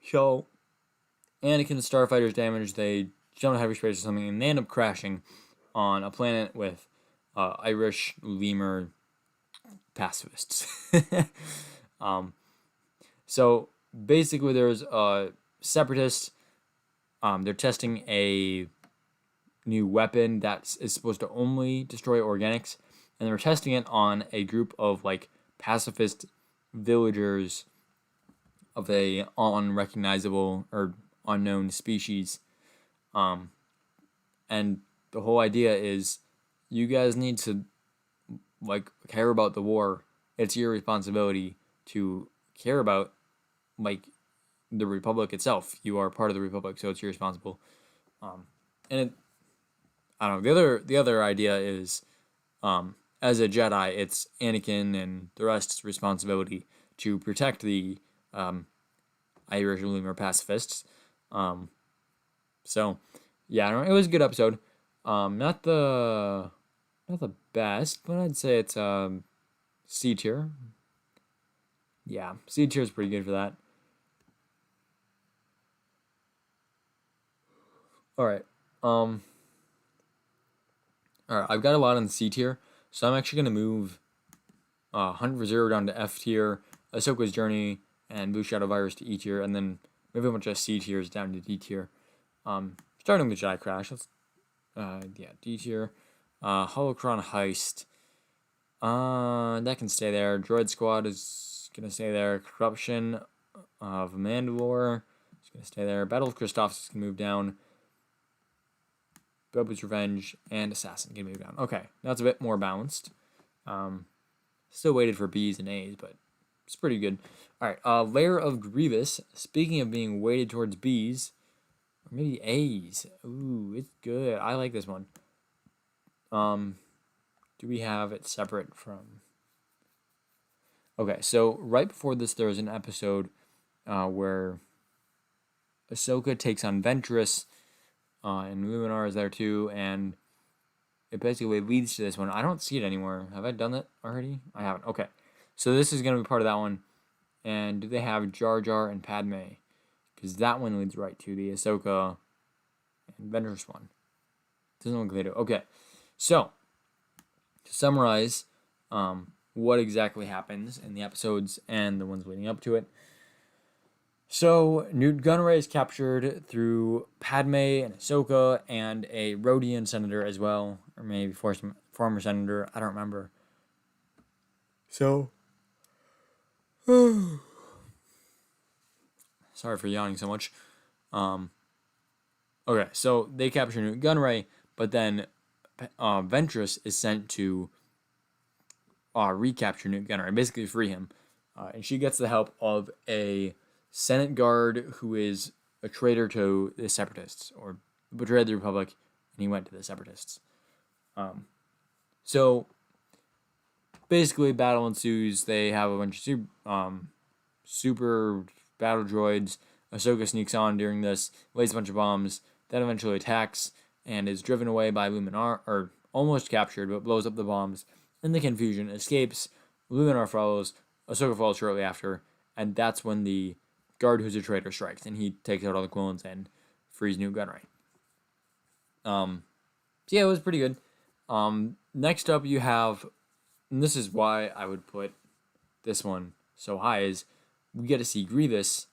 A: So, Anakin's starfighter's damaged, they jump to hyperspace or something, and they end up crashing on a planet with Irish lemur pacifists. So basically there's a separatist. They're testing a new weapon that is supposed to only destroy organics, and they're testing it on a group of like pacifist villagers of a unrecognizable or unknown species. And the whole idea is you guys need to like care about the war. It's your responsibility to care about like the Republic itself. You are part of the Republic, so it's your responsible. And it, I don't know. The other idea is, as a Jedi, it's Anakin and the rest's responsibility to protect the Irish Lunar pacifists. So yeah, I don't know, it was a good episode. Not the best, but I'd say it's C tier. Yeah, C tier is pretty good for that. All right. All right. I've got a lot on the C tier, so I'm actually gonna move Hunt for Zero down to F tier, Ahsoka's Journey, and Blue Shadow Virus to E tier, and then maybe a bunch of C tiers down to D tier. Starting with Jedi Crash. Let's D tier. Holocron Heist. That can stay there. Droid Squad is gonna stay there. Corruption of Mandalore is gonna stay there. Battle of Christophs is gonna move down. Boba's Revenge and Assassin can move down. Okay, that's a bit more balanced. Still waited for B's and A's, but it's pretty good. All right, Lair of Grievous. Speaking of being weighted towards B's, or maybe A's. Ooh, it's good. I like this one. Do we have it separate from? Okay, so right before this, there was an episode where Ahsoka takes on Ventress, and Luminar is there too, and it basically leads to this one. I don't see it anymore. Have I done that already? I haven't. Okay, so this is going to be part of that one. And do they have Jar Jar and Padme? Because that one leads right to the Ahsoka and Ventress one. Doesn't look like they do. Okay, so to summarize what exactly happens in the episodes and the ones leading up to it. So, Newt Gunray is captured through Padme and Ahsoka and a Rhodian senator as well, or maybe former senator, I don't remember. So, sorry for yawning so much. Okay, so they capture Newt Gunray, but then Ventress is sent to recapture Newt Gunray, basically free him. And she gets the help of a Senate guard who is a traitor to the Separatists, or betrayed the Republic, and he went to the Separatists. So basically, battle ensues. They have a bunch of super battle droids. Ahsoka sneaks on during this, lays a bunch of bombs, then eventually attacks and is driven away by Luminar, or almost captured, but blows up the bombs. In the confusion, escapes. Luminar follows. Ahsoka follows shortly after, and that's when the guard who's a traitor strikes, and he takes out all the clones and frees Newt Gunray. So yeah, it was pretty good. Next up you have, and this is why I would put this one so high, is we get to see Grievous,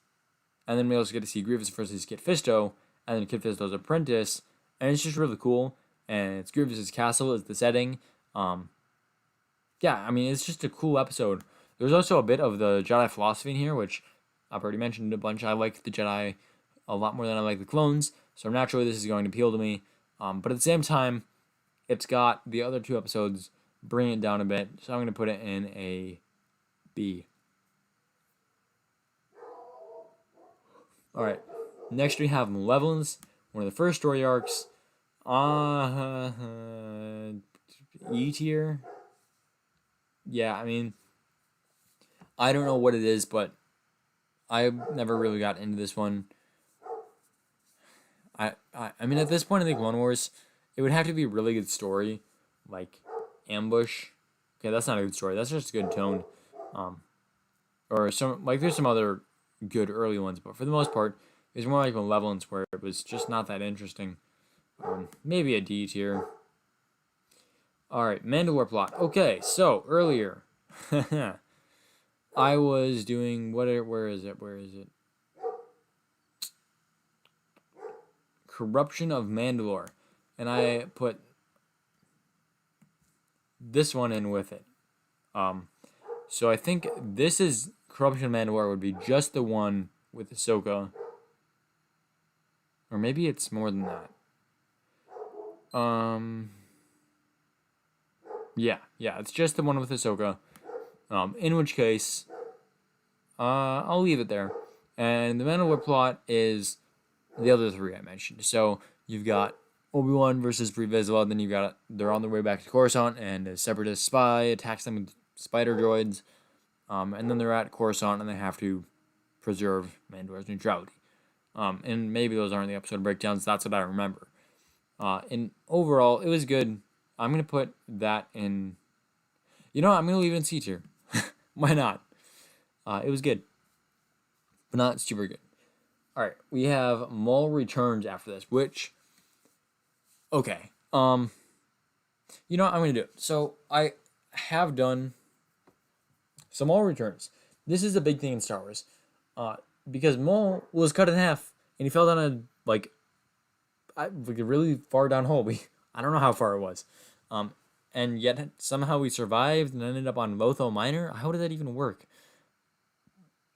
A: and then we also get to see Grievous versus Kid Fisto, and then Kid Fisto's apprentice, and it's just really cool, and it's Grievous's castle is the setting. Yeah, I mean, it's just a cool episode. There's also a bit of the Jedi philosophy in here, which I've already mentioned a bunch. I like the Jedi a lot more than I like the clones, so naturally this is going to appeal to me. But at the same time, it's got the other two episodes bring it down a bit, so I'm going to put it in a B. Alright, next we have Malevolence, one of the first story arcs. E tier? Yeah, I mean, I don't know what it is, but I never really got into this one. I mean, at this point in the Clone Wars, it would have to be a really good story, like Ambush. Okay, that's not a good story. That's just a good tone. Or some, like, there's some other good early ones, but for the most part, it's more like Malevolence, where it was just not that interesting. Maybe a D tier. Alright, Mandalore Plot. Okay, so, earlier. I was doing where is it? Corruption of Mandalore, and I put this one in with it. So I think this is Corruption of Mandalore would be just the one with Ahsoka, or maybe it's more than that. Yeah, it's just the one with Ahsoka. In which case, I'll leave it there. And the Mandalore Plot is the other three I mentioned. So you've got Obi-Wan versus Grievous, then you've got they're on their way back to Coruscant, and a Separatist spy attacks them with spider droids. And then they're at Coruscant, and they have to preserve Mandalore's neutrality. And maybe those aren't the episode breakdowns. That's what I remember. And overall, it was good. I'm going to put that in... You know what? I'm going to leave it in C tier. Why not? It was good. But not super good. Alright, we have Maul Returns after this, which... Okay. You know what? I'm going to do it. So, I have done... So, Maul Returns. This is a big thing in Star Wars. Because Maul was cut in half, and he fell down a really far down hole. I don't know how far it was. And yet somehow we survived and ended up on Lothal Minor. How did that even work?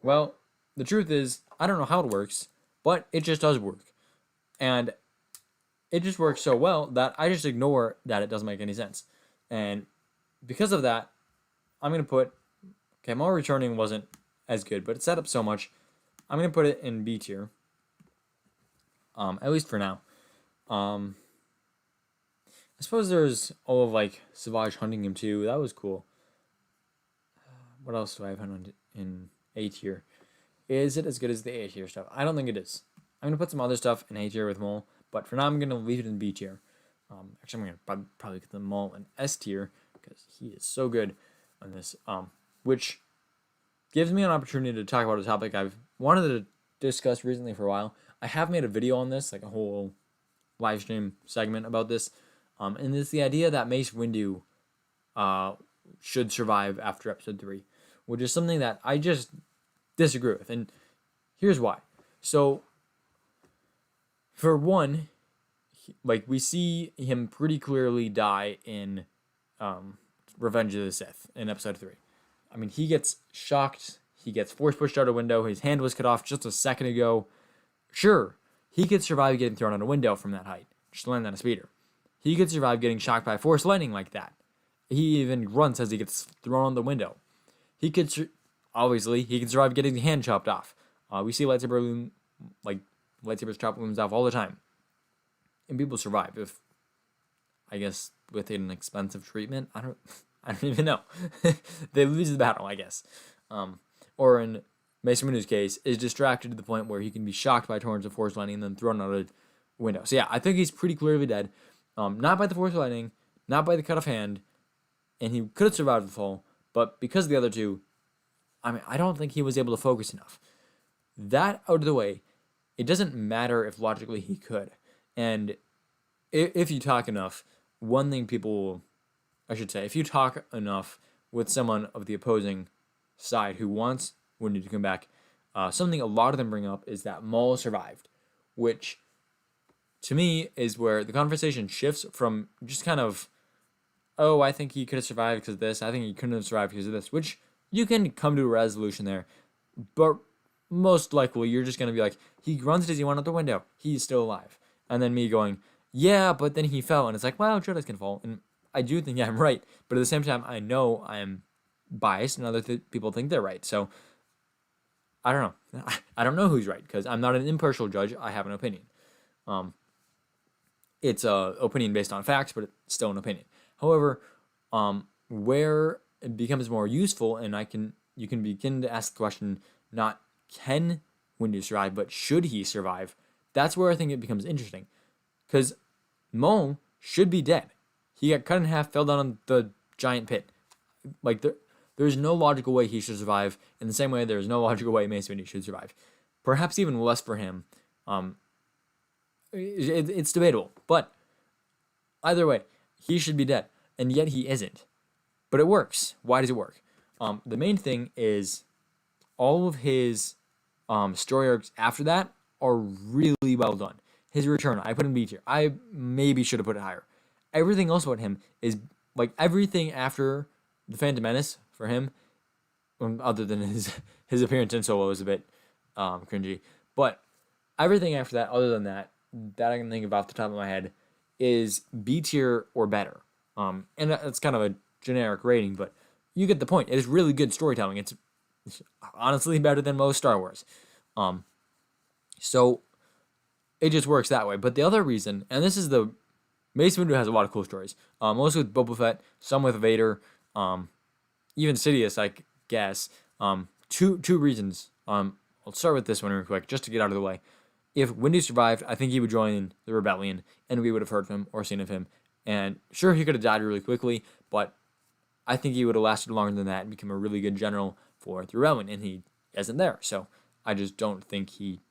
A: Well, the truth is, I don't know how it works, but it just does work. And it just works so well that I just ignore that it doesn't make any sense. And because of that, I'm going to put... Okay, Maul Returning wasn't as good, but it set up so much. I'm going to put it in B tier. At least for now. I suppose there's all of, like, Savage hunting him, too. That was cool. What else do I have in A tier? Is it as good as the A tier stuff? I don't think it is. I'm going to put some other stuff in A tier with Maul, but for now I'm going to leave it in B tier. Actually, I'm going to probably get the Maul in S tier, because he is so good on this, which gives me an opportunity to talk about a topic I've wanted to discuss recently for a while. I have made a video on this, like a whole live stream segment about this. And it's the idea that Mace Windu should survive after episode 3, which is something that I just disagree with. And here's why. So, for one, we see him pretty clearly die in Revenge of the Sith in episode 3. I mean, he gets shocked. He gets force pushed out a window. His hand was cut off just a second ago. Sure, he could survive getting thrown out a window from that height. Just land on a speeder. He could survive getting shocked by force lightning like that. He even grunts as he gets thrown on the window. He could, obviously, he can survive getting the hand chopped off. We see lightsabers chop limbs off all the time. And people survive if, I guess, with an expensive treatment. I don't even know. They lose the battle, I guess. Or in Mace Windu's case, is distracted to the point where he can be shocked by torrents of force lightning and then thrown out a window. So yeah, I think he's pretty clearly dead. Not by the force lightning, not by the cut off hand, and he could have survived the fall, but because of the other two, I mean, I don't think he was able to focus enough. That out of the way, it doesn't matter if logically he could. And if you talk enough, one thing if you talk enough with someone of the opposing side who wants Windu to come back, something a lot of them bring up is that Maul survived, which to me is where the conversation shifts from just kind of, oh, I think he could have survived because of this, I think he couldn't have survived because of this, which you can come to a resolution there, but most likely you're just going to be like, he grunted as he went out the window, he's still alive. And then me going, yeah, but then he fell, and it's like, well, Jedi's can fall, and I do think I'm right, but at the same time, I know I'm biased, and other people think they're right, so I don't know. I don't know who's right, because I'm not an impartial judge, I have an opinion. It's an opinion based on facts, but it's still an opinion. However, where it becomes more useful, and you can begin to ask the question, not can Windu survive, but should he survive? That's where I think it becomes interesting. Because Maul should be dead. He got cut in half, fell down on the giant pit. Like, there's no logical way he should survive, in the same way there's no logical way Mace Windu should survive. Perhaps even less for him. It's debatable, but either way, he should be dead, and yet he isn't. But it works. Why does it work? The main thing is all of his story arcs after that are really well done. His return, I put in B tier. I maybe should have put it higher. Everything else about him is like everything after the Phantom Menace for him, other than his appearance in Solo is a bit cringy. But everything after that, other than that I can think of off the top of my head, is B tier or better. And that's kind of a generic rating, but you get the point. It is really good storytelling. It's honestly better than most Star Wars. So it just works that way. But the other reason, and this is the Mace Windu has a lot of cool stories. Mostly with Boba Fett, some with Vader, even Sidious, I guess. Two reasons. I'll start with this one real quick, just to get out of the way. If Windu survived, I think he would join the rebellion, and we would have heard of him or seen of him. And sure, he could have died really quickly, but I think he would have lasted longer than that and become a really good general for the rebellion, and he isn't there. So I just don't think he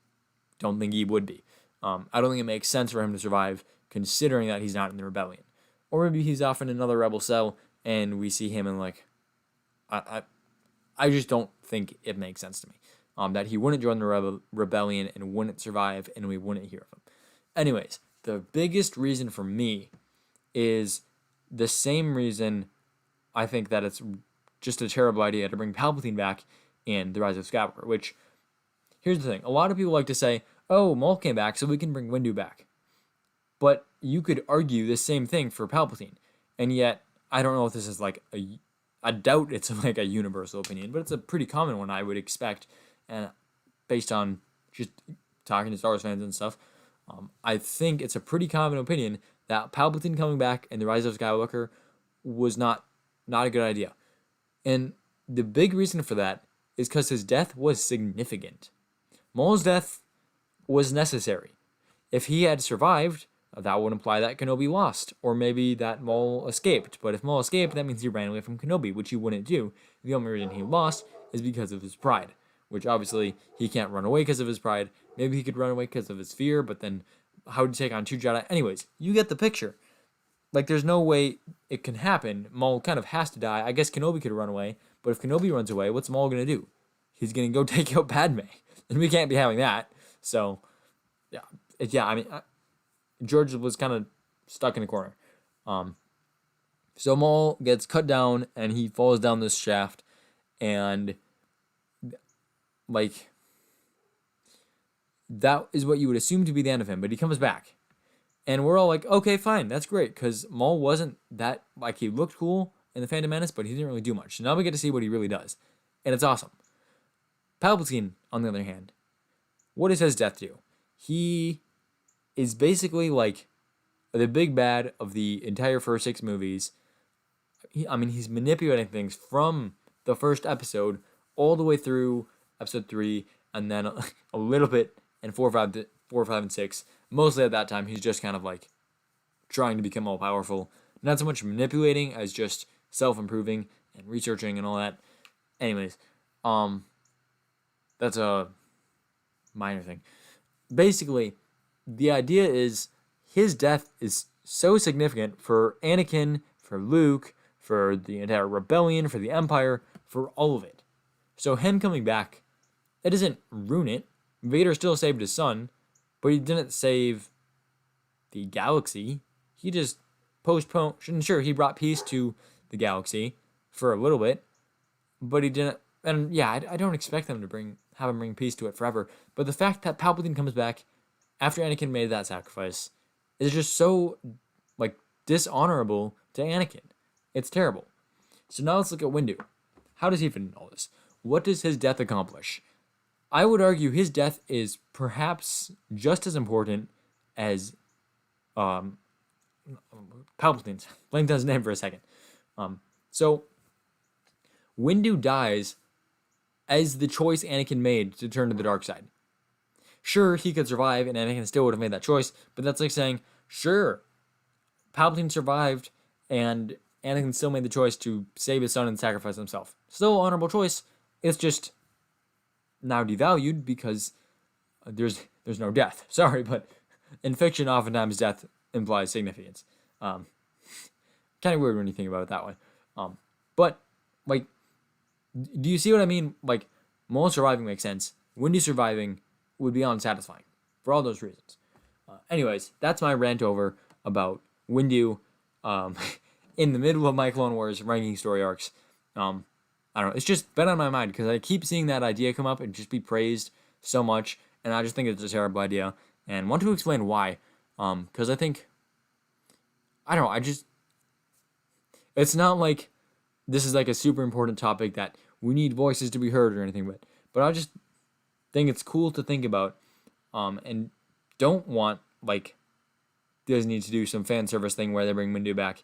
A: would be. I don't think it makes sense for him to survive, considering that he's not in the rebellion. Or maybe he's off in another rebel cell, and we see him in like, I just don't think it makes sense to me. That he wouldn't join the rebellion and wouldn't survive, and we wouldn't hear of him. Anyways, the biggest reason for me is the same reason I think that it's just a terrible idea to bring Palpatine back in The Rise of Skywalker, which, here's the thing. A lot of people like to say, oh, Maul came back, so we can bring Windu back. But you could argue the same thing for Palpatine. And yet, I don't know if this is like I doubt it's like a universal opinion, but it's a pretty common one I would expect. And based on just talking to Star Wars fans and stuff, I think it's a pretty common opinion that Palpatine coming back in The Rise of Skywalker was not a good idea. And the big reason for that is because his death was significant. Maul's death was necessary. If he had survived, that would imply that Kenobi lost, or maybe that Maul escaped. But if Maul escaped, that means he ran away from Kenobi, which he wouldn't do. The only reason he lost is because of his pride, which obviously he can't run away because of his pride. Maybe he could run away because of his fear, but then how would he take on two Jedi? Anyways, you get the picture. Like, there's no way it can happen. Maul kind of has to die. I guess Kenobi could run away, but if Kenobi runs away, what's Maul going to do? He's going to go take out Padme, and we can't be having that. So, yeah. I mean, George was kind of stuck in a corner. So Maul gets cut down, and he falls down this shaft, and like, that is what you would assume to be the end of him, but he comes back. And we're all like, okay, fine, that's great, because Maul wasn't that, like, he looked cool in The Phantom Menace, but he didn't really do much. So now we get to see what he really does, and it's awesome. Palpatine, on the other hand, what does his death do? He is basically, like, the big bad of the entire first 6 movies. He's manipulating things from the first episode all the way through episode 3, and then a little bit in 4, 5, and 6. Mostly at that time, he's just kind of like trying to become all powerful. Not so much manipulating as just self-improving and researching and all that. Anyways, that's a minor thing. Basically, the idea is his death is so significant for Anakin, for Luke, for the entire rebellion, for the Empire, for all of it. So him coming back, it doesn't ruin it. Vader still saved his son, but he didn't save the galaxy. He just postponed. Sure, he brought peace to the galaxy for a little bit, but he didn't. And yeah, I don't expect them to have him bring peace to it forever. But the fact that Palpatine comes back after Anakin made that sacrifice is just so, like, dishonorable to Anakin. It's terrible. So now let's look at Windu. How does he fit in all this? What does his death accomplish? I would argue his death is perhaps just as important as Palpatine's. Blanked on his name for a second. So Windu dies as the choice Anakin made to turn to the dark side. Sure, he could survive, and Anakin still would have made that choice, but that's like saying, sure, Palpatine survived, and Anakin still made the choice to save his son and sacrifice himself. Still an honorable choice. It's just now devalued because there's no death. Sorry, but in fiction, oftentimes death implies significance. Kind of weird when you think about it that way. But, like, do you see what I mean? Like, Maul surviving makes sense. Windu surviving would be unsatisfying for all those reasons. Anyways, that's my rant over about Windu in the middle of my Clone Wars ranking story arcs. I don't know. It's just been on my mind because I keep seeing that idea come up and just be praised so much, and I just think it's a terrible idea and want to explain why. Because I think, I don't know, it's not like this is like a super important topic that we need voices to be heard or anything, but I just think it's cool to think about, and don't want like Disney to do some fan service thing where they bring Windu back,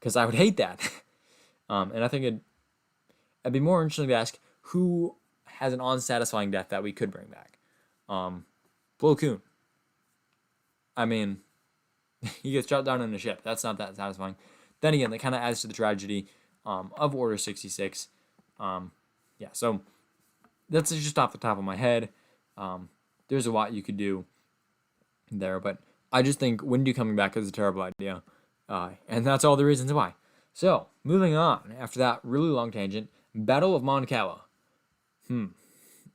A: because I would hate that. And I think it'd be more interesting to ask who has an unsatisfying death that we could bring back. Plo Koon. I mean, he gets shot down in a ship. That's not that satisfying. Then again, that kind of adds to the tragedy of Order 66. Yeah, so that's just off the top of my head. There's a lot you could do there, but I just think Windu coming back is a terrible idea. And that's all the reasons why. So, moving on, after that really long tangent, Battle of Moncala.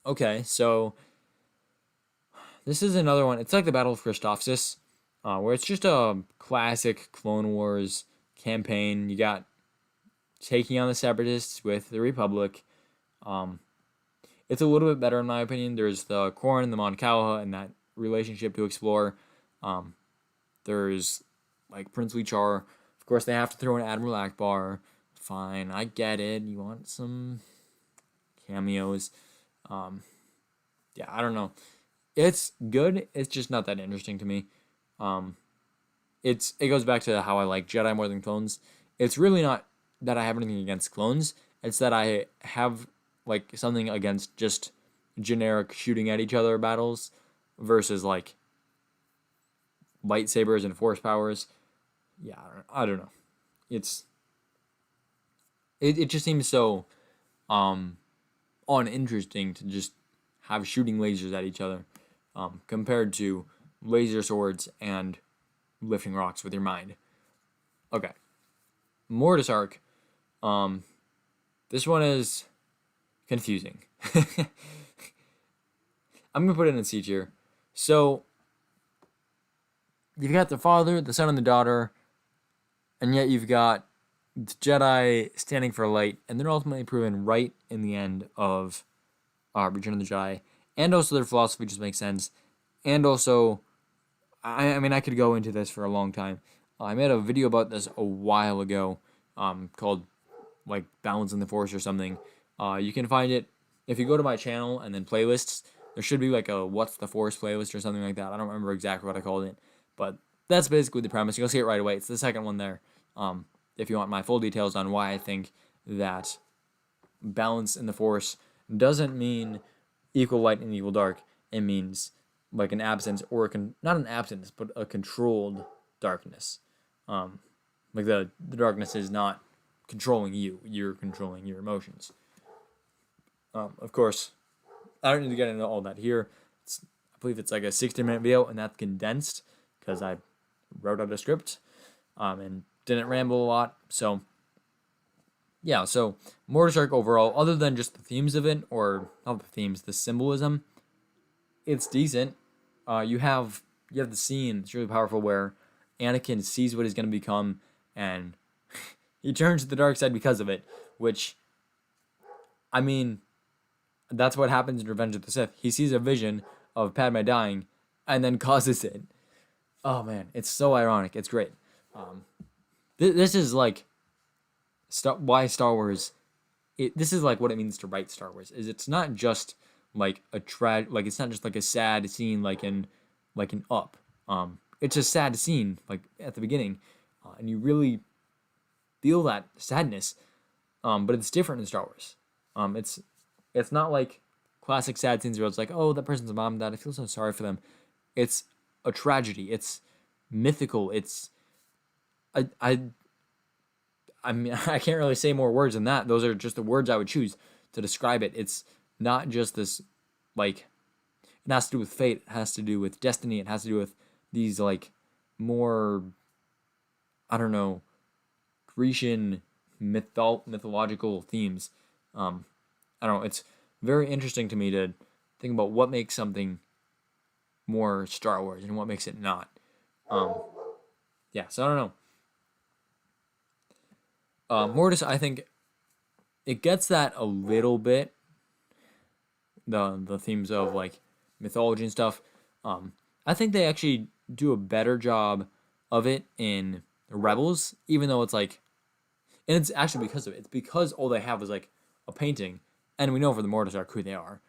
A: Okay, so this is another one. It's like the Battle of Christophsis, where it's just a classic Clone Wars campaign. You got taking on the Separatists with the Republic. It's a little bit better in my opinion. There's the Corrin and the Moncala and that relationship to explore. There's like Princely Char. Of course, they have to throw in Admiral Akbar. Fine, I get it. You want some cameos. Yeah, I don't know. It's good. It's just not that interesting to me. It goes back to how I like Jedi more than clones. It's really not that I have anything against clones. It's that I have like something against just generic shooting at each other battles versus like lightsabers and force powers. Yeah, I don't know. It just seems so uninteresting to just have shooting lasers at each other compared to laser swords and lifting rocks with your mind. Okay. Mortis Arc. This one is confusing. I'm going to put it in C tier. So, you've got the father, the son, and the daughter, and yet you've got the Jedi standing for light, and they're ultimately proven right in the end of Return of the Jedi, and also their philosophy just makes sense, and also, I mean, I could go into this for a long time. I made a video about this a while ago, called, like, Balance in the Force or something. You can find it, if you go to my channel and then playlists, there should be, like, a What's the Force playlist or something like that. I don't remember exactly what I called it, but that's basically the premise. You'll see it right away. It's the second one there. If you want my full details on why I think that balance in the Force doesn't mean equal light and equal dark. It means like an absence or not an absence, but a controlled darkness. Like the darkness is not controlling you. You're controlling your emotions. Of course, I don't need to get into all that here. I believe it's like a 60-minute video, and that's condensed because I wrote out a script and didn't ramble a lot. So, yeah, so Mortis Arc overall, other than just the themes of it, or not the themes, the symbolism, it's decent. You have the scene, it's really powerful, where Anakin sees what he's going to become, and he turns to the dark side because of it, which, I mean, that's what happens in Revenge of the Sith. He sees a vision of Padme dying, and then causes it. Oh, man, it's so ironic. It's great. This is like why Star Wars. This is like what it means to write Star Wars. Is it's not just like it's not just like a sad scene like in Up. It's a sad scene like at the beginning, and you really feel that sadness. But it's different in Star Wars. It's not like classic sad scenes where it's like, oh, that person's mom died. I feel so sorry for them. It's a tragedy. It's mythical. It's I mean, I can't really say more words than that. Those are just the words I would choose to describe it. It's not just this, like, it has to do with fate. It has to do with destiny. It has to do with these, like, more, I don't know, Grecian mythological themes. I don't know. very interesting to me to think about what makes something more Star Wars and what makes it not. Yeah, so I don't know. Mortis, I think it gets that a little bit. The themes of like mythology and stuff. I think they actually do a better job of it in Rebels, even though it's like, and it's actually because of it. It's because all they have is like a painting, and we know for the Mortis arc who they are.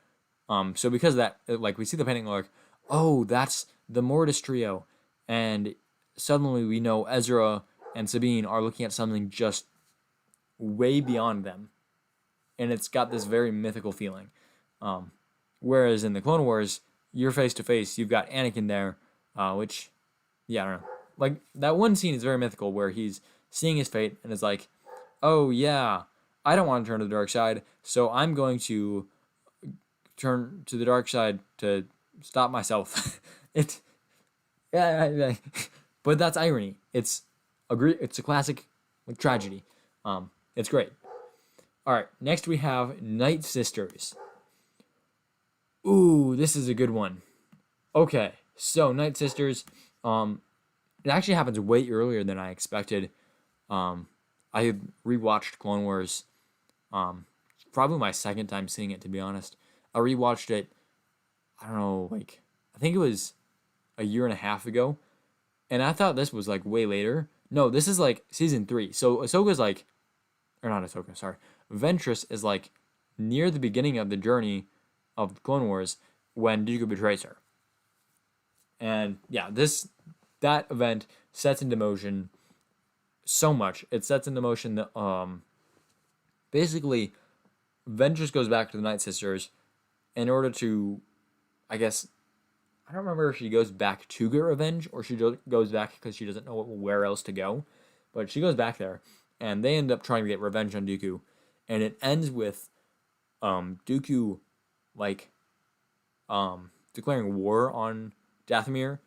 A: So because of that, like we see the painting, like, oh, that's the Mortis trio, and suddenly we know Ezra and Sabine are looking at something just way beyond them, and it's got this very mythical feeling. Whereas in the Clone Wars, you're face to face. You've got Anakin there, which, yeah, I don't know. Like that one scene is very mythical where he's seeing his fate and is like, "Oh yeah, I don't want to turn to the dark side, so I'm going to turn to the dark side to stop myself." It, yeah, but that's irony. It's a classic like, tragedy. It's great. All right, next we have Night Sisters. Ooh, this is a good one. Okay, so Night Sisters, it actually happens way earlier than I expected. I rewatched Clone Wars, probably my second time seeing it, to be honest. I rewatched it, I don't know, like, I think it was a year and a half ago, and I thought this was, like, way later. No, this is, like, season 3. So Ahsoka's, like, or not Ahsoka, sorry. Ventress is, like, near the beginning of the journey of Clone Wars when Dooku betrays her. And yeah, that event sets into motion so much. It sets into motion that basically Ventress goes back to the Night Sisters in order to, I guess, I don't remember if she goes back to get revenge or she goes back because she doesn't know where else to go, but she goes back there and they end up trying to get revenge on Dooku, and it ends with Dooku like declaring war on Dathomir.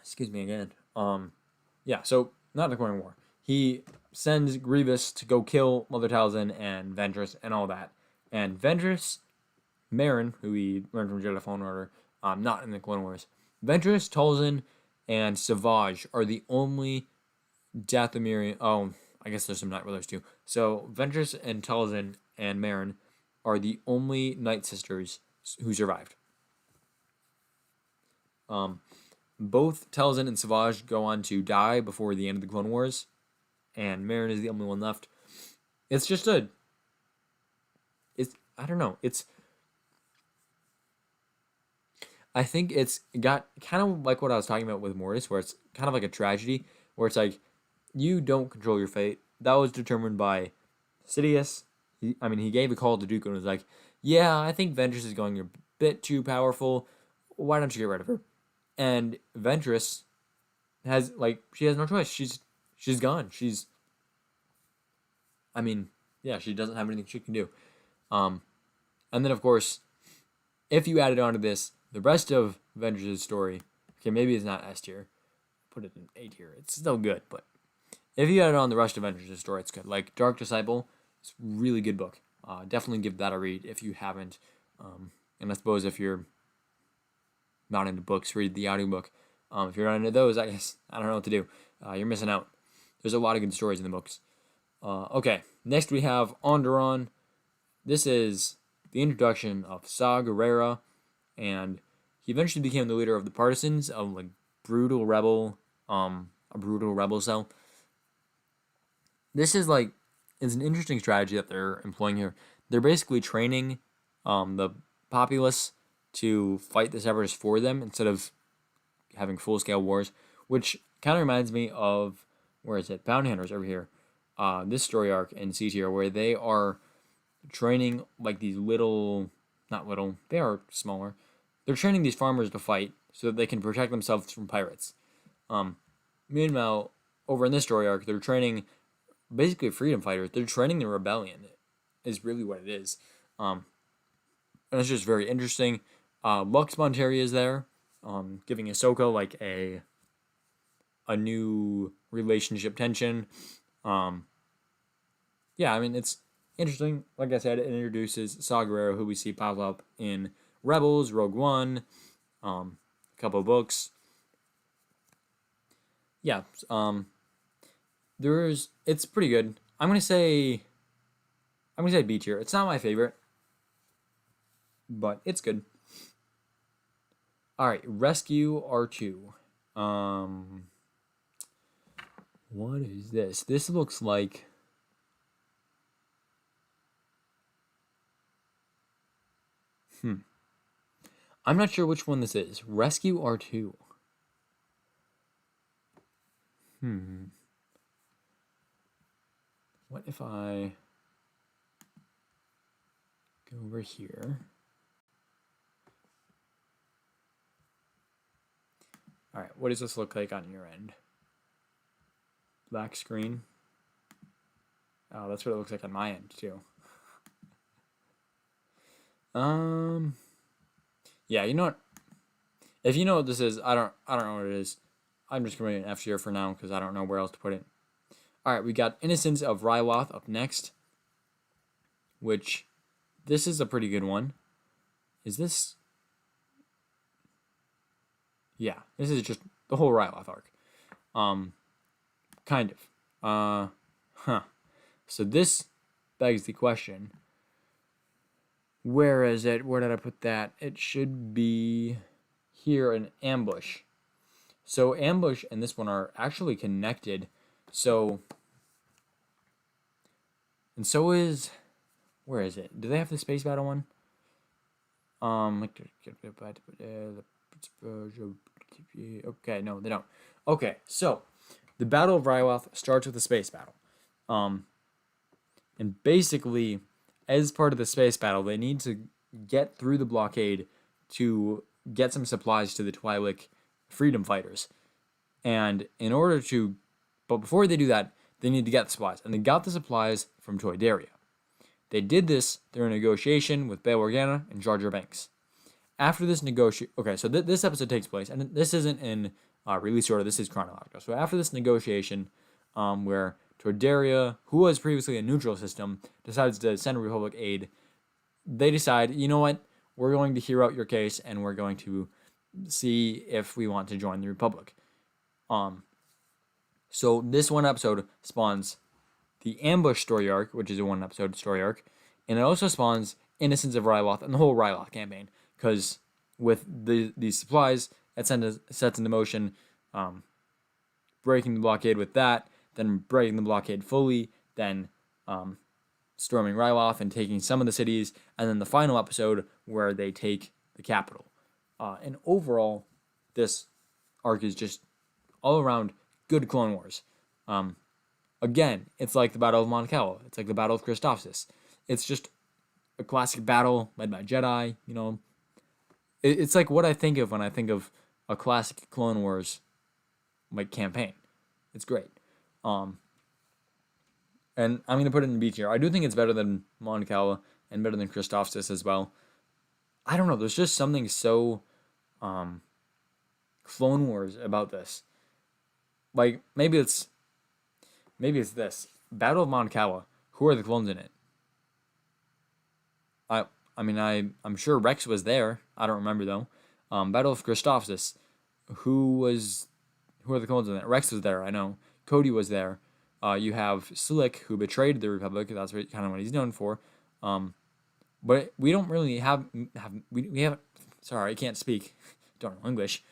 A: Excuse me again. Yeah, so not declaring war. He sends Grievous to go kill Mother Talzin and Ventress and all that. And Ventress, Merrin, who we learned from Jedi Fallen Order, not in the Clone Wars. Ventress, Talzin, and Savage are the only Dathomirian. Oh, I guess there's some Night Brothers too. So Ventress and Talzin and Merrin are the only Night Sisters who survived. Both Talzin and Savage go on to die before the end of the Clone Wars, and Merrin is the only one left. It's just I don't know. I think it's got kind of like what I was talking about with Mortis, where it's kind of like a tragedy, where it's like, you don't control your fate. That was determined by Sidious. He gave a call to Dooku and was like, yeah, I think Ventress is going a bit too powerful. Why don't you get rid of her? And Ventress she has no choice. She's gone. She doesn't have anything she can do. And then, of course, if you added on to this, the rest of Ventress' story, okay, maybe it's not S tier. Put it in A tier. It's still good, but if you added on the rest of Ventress' story, it's good. Like Dark Disciple, it's a really good book. Definitely give that a read if you haven't. And I suppose if you're not into books, read the audiobook. If you're not into those, I guess I don't know what to do. You're missing out. There's a lot of good stories in the books. Okay, next we have Onderon. This is the introduction of Saw Gerrera, and he eventually became the leader of the Partisans, of like a brutal rebel cell. This is it's an interesting strategy that they're employing here. They're basically training the populace to fight the Separatists for them instead of having full-scale wars, which kind of reminds me of, where is it, Bounty Hunters over here. This story arc in C tier where they are training like these they are smaller. They're training these farmers to fight so that they can protect themselves from pirates. Meanwhile, over in this story arc, they're training basically freedom fighters. They're training the rebellion, is really what it is. And it's just very interesting. Lux Monteria is there, giving Ahsoka like a new relationship tension. It's interesting. Like I said, it introduces Saw Gerrera, who we see pop up in Rebels, Rogue One, a couple of books. Yeah, it's pretty good. I'm gonna say B tier. It's not my favorite, but it's good. All right, Rescue R2. What is this? This looks like. I'm not sure which one this is. Rescue R2. What if I go over here? All right, what does this look like on your end? Black screen. Oh, that's what it looks like on my end too. Yeah, you know what? If you know what this is, I don't know what it is. I'm just gonna put it in F tier for now because I don't know where else to put it. All right, we got Innocence of Ryloth up next, which this is a pretty good one. Is this? Yeah, this is just the whole Ryloth arc. Kind of. So this begs the question. Where is it? Where did I put that? It should be here in Ambush. So Ambush and this one are actually connected. So is, where is it? Do they have the space battle one? Okay, no, they don't. Okay, so the Battle of Ryloth starts with a space battle. And basically, as part of the space battle, they need to get through the blockade to get some supplies to the Twi'lek freedom fighters. And in order to, but before they do that, they need to get the supplies. And they got the supplies from Toydaria. They did this through a negotiation with Bail Organa and Jar Jar Binks. After this negotiation, okay, so this episode takes place, and this isn't in release order, this is chronological. So after this negotiation, where Toydaria, who was previously a neutral system, decides to send Republic aid, they decide, you know what, we're going to hear out your case, and we're going to see if we want to join the Republic. So this one episode spawns the Ambush story arc, which is a one episode story arc, and it also spawns Innocence of Ryloth and the whole Ryloth campaign, because with these supplies, it sets into motion breaking the blockade with that, then breaking the blockade fully, then storming Ryloth and taking some of the cities, and then the final episode where they take the capital. And overall, this arc is just all around good Clone Wars. Again, it's like the Battle of Moncala. It's like the Battle of Christophsis. It's just a classic battle led by Jedi. You know, it's like what I think of when I think of a classic Clone Wars like campaign. It's great. And I'm gonna put it in B tier. I do think it's better than Moncala and better than Christophsis as well. I don't know. There's just something so Clone Wars about this. Like maybe it's this Battle of Moncala. Who are the clones in it? I'm sure Rex was there. I don't remember though. Battle of Christophsis. Who are the clones in it? Rex was there. I know. Cody was there. You have Slick, who betrayed the Republic. That's kind of what he's known for. But we don't really we haven't. Sorry, I can't speak. Don't know English.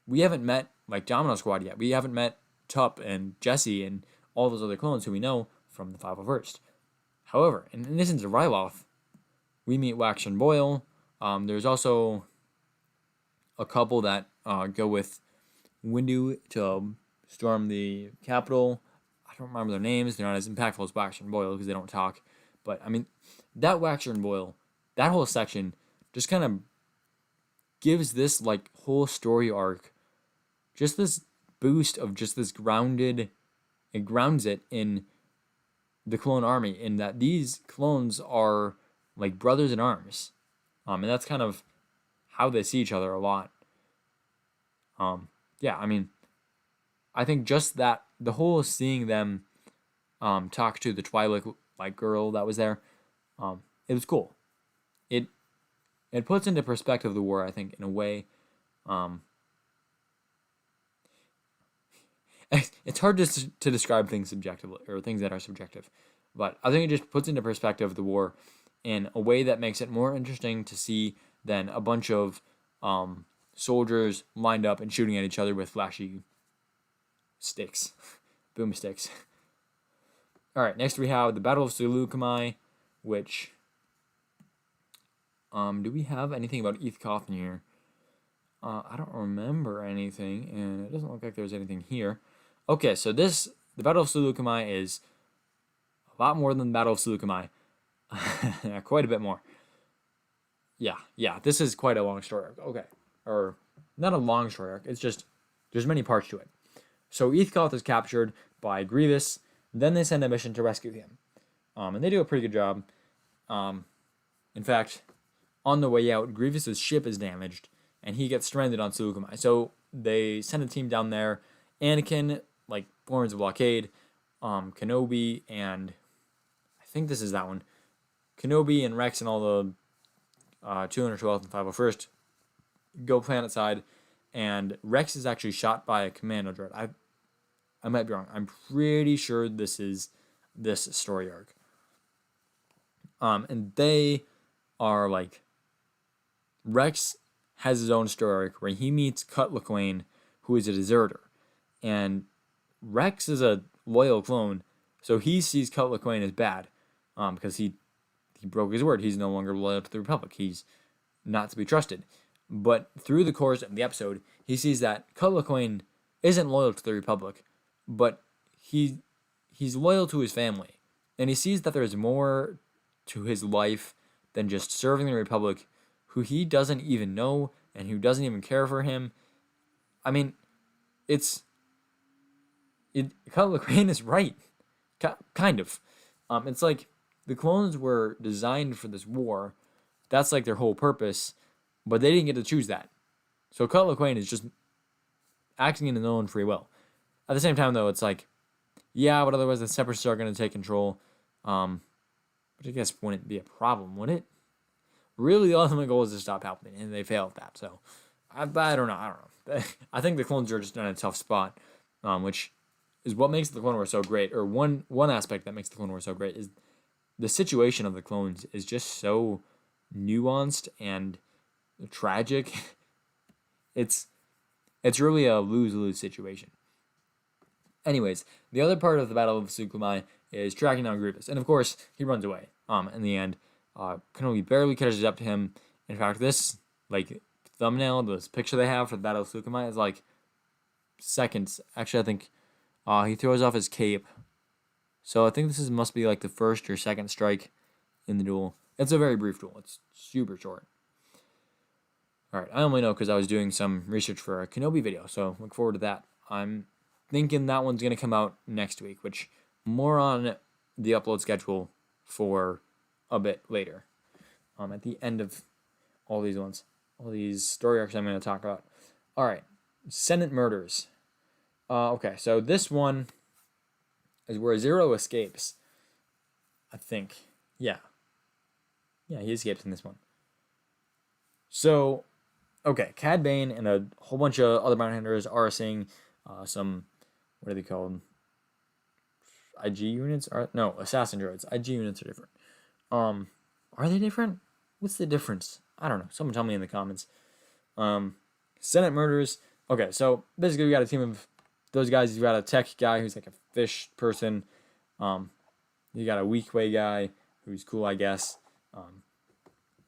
A: We haven't met like Domino Squad yet. We haven't met Tup and Jesse and all those other clones who we know from the 501st. However, in Innocence of Ryloth, we meet Wax and Boyle. There's also a couple that go with Windu to storm the capital. I don't remember their names. They're not as impactful as Waxer and Boyle because they don't talk. But I mean, that Waxer and Boyle, that whole section just kind of gives this like whole story arc just this boost of just this grounded. It grounds it in the clone army in that these clones are like brothers in arms. And that's kind of how they see each other a lot. Yeah, I mean, I think just that the whole seeing them talk to the Twi'lek white girl that was there. It was cool. It puts into perspective the war, I think, in a way. It's hard to describe things subjectively, or things that are subjective, but I think it just puts into perspective the war in a way that makes it more interesting to see than a bunch of soldiers lined up and shooting at each other with flashy sticks, boomsticks. All right, next we have the Battle of Sulukamai, which do we have anything about Ethkoth in here? I don't remember anything, and it doesn't look like there's anything here. Okay, so the Battle of Sulukamai is a lot more than the Battle of Sulukamai. Quite a bit more. Yeah, this is quite a long story arc. Okay, or not a long story arc, it's just, there's many parts to it. So Ethkoth is captured by Grievous, then they send a mission to rescue him. And they do a pretty good job. In fact, on the way out, Grievous's ship is damaged, and he gets stranded on Sulukumai. So they send a team down there. Anakin, forms a blockade. Kenobi and I think this is that one. Kenobi and Rex and all the 212th and 501st go planet side, and Rex is actually shot by a commando droid. I might be wrong. I'm pretty sure this is this story arc. And they are Rex has his own story arc where he meets Cut Lawquane, who is a deserter. And Rex is a loyal clone, so he sees Cut Lawquane as bad, because he broke his word. He's no longer loyal to the Republic. He's not to be trusted. But through the course of the episode, he sees that Cut Lawquane isn't loyal to the Republic, but he's loyal to his family. And he sees that there's more to his life than just serving the Republic, who he doesn't even know and who doesn't even care for him. I mean, Cut Lawquane is right. Kind of. It's like the clones were designed for this war. That's their whole purpose, but they didn't get to choose that. So Cut Lawquane is just acting in his own free will. At the same time, though, it's yeah, but otherwise the Separatists are going to take control. But I guess wouldn't be a problem, would it? Really, the ultimate goal is to stop Palpatine, and they failed at that. So I don't know. I think the clones are just in a tough spot, which is what makes the Clone Wars so great. Or one aspect that makes the Clone Wars so great is the situation of the clones is just so nuanced and tragic. It's really a lose-lose situation. Anyways, the other part of the Battle of Sulukamai is tracking down Grievous, and of course he runs away. In the end, Kenobi barely catches up to him. In fact, this thumbnail, this picture they have for the Battle of Sulukamai is seconds. Actually, I think he throws off his cape. So I think this must be the first or second strike in the duel. It's a very brief duel. It's super short. Alright, I only know because I was doing some research for a Kenobi video, so look forward to that. I'm thinking that one's going to come out next week, which more on the upload schedule for a bit later. At the end of all these story arcs I'm going to talk about. Alright, Senate murders. Okay, so this one is where Zero escapes. I think. Yeah, he escapes in this one. So, okay, Cad Bane and a whole bunch of other bounty hunters are seeing some, what are they called? IG units? No, assassin droids. IG units are different. Are they different? What's the difference? I don't know. Someone tell me in the comments. Senate murders. Okay, so basically we got a team of those guys. You got a tech guy who's a fish person. You got a weak way guy who's cool, I guess.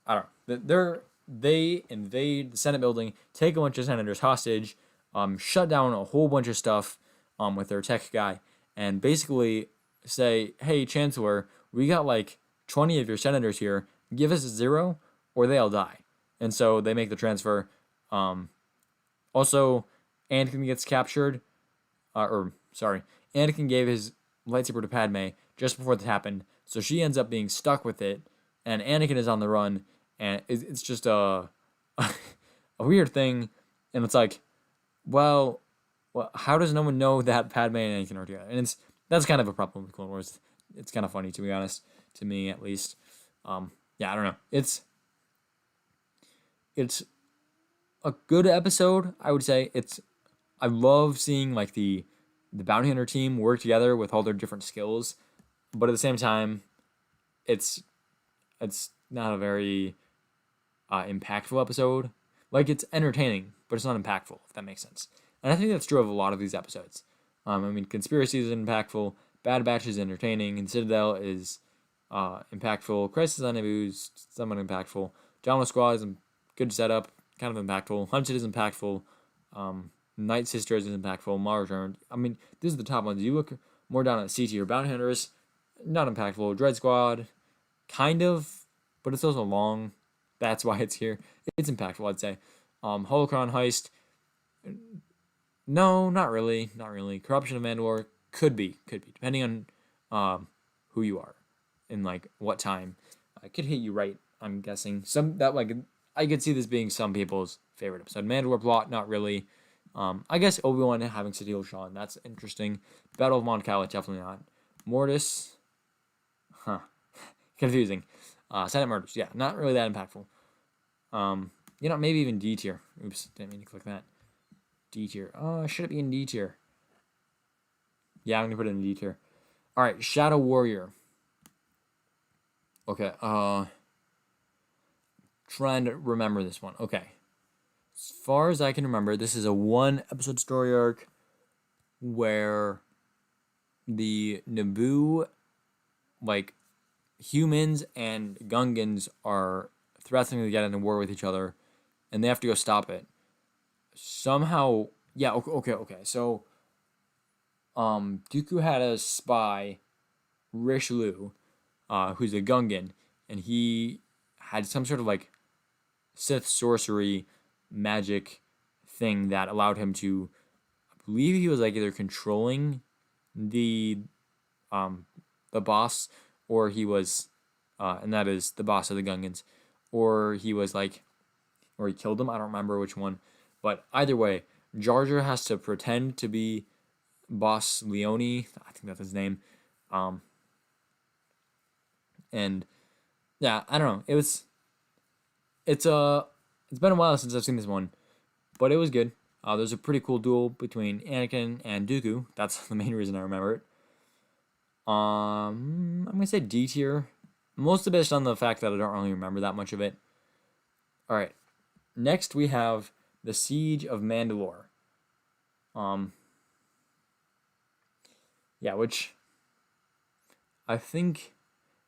A: I don't know. They invade the Senate building, take a bunch of senators hostage, shut down a whole bunch of stuff with their tech guy, and basically say, hey, Chancellor, we got 20 of your senators here. Give us 0 or they'll die. And so they make the transfer. Also, Anakin gets captured. Anakin gave his lightsaber to Padme just before this happened. So she ends up being stuck with it. And Anakin is on the run. And it's just a weird thing. And it's well, how does no one know that Padme and Anakin are together? And that's kind of a problem with Clone Wars. It's kind of funny, to be honest, to me at least. Yeah, I don't know. It's a good episode, I would say. I love seeing like the bounty hunter team work together with all their different skills, but at the same time, it's not a very impactful episode. Like, it's entertaining, but it's not impactful, if that makes sense. And I think that's true of a lot of these episodes. I mean, Conspiracy is impactful, Bad Batch is entertaining, and Citadel is impactful. Crisis on Naboo is somewhat impactful. Domino Squad is a good setup, kind of impactful. Hunted is impactful. Night Sisters is impactful. Return. I mean, these are the top ones. You look more down at C tier. Bounty Hunters, not impactful. Dread Squad, kind of, but it's also long. That's why it's here. It's impactful, I'd say. Holocron Heist, no, not really. Corruption of Mandalore, could be, depending on who you are and like what time. I could hit you right, I'm guessing. I could see this being some people's favorite episode. Mandalore Plot, not really. I guess Obi-Wan having Citadel Sean, that's interesting. Battle of Moncala, definitely not. Mortis, confusing. Senate Murders, yeah, not really that impactful. Maybe even D tier. Oops, didn't mean to click that. D tier. Should it be in D tier? Yeah, I'm gonna put it in D tier. All right, Shadow Warrior. Okay. Trying to remember this one. Okay. As far as I can remember, this is a 1-episode story arc where the Naboo, like, humans and Gungans are threatening to get into war with each other, and they have to go stop it. Somehow, yeah, okay. So, Dooku had a spy, Richelieu, who's a Gungan, and he had some sort of like Sith sorcery magic thing that allowed him to, I believe he was like either controlling the boss, or he was, and that is the boss of the Gungans, or he was like, or he killed him. I don't remember which one, but either way, Jar Jar has to pretend to be Boss Leone. I think that's his name. And yeah, I don't know. It's been a while since I've seen this one, but it was good. There's a pretty cool duel between Anakin and Dooku. That's the main reason I remember it. I'm gonna say D tier, mostly based on the fact that I don't really remember that much of it. All right, next we have the Siege of Mandalore. Yeah, which I think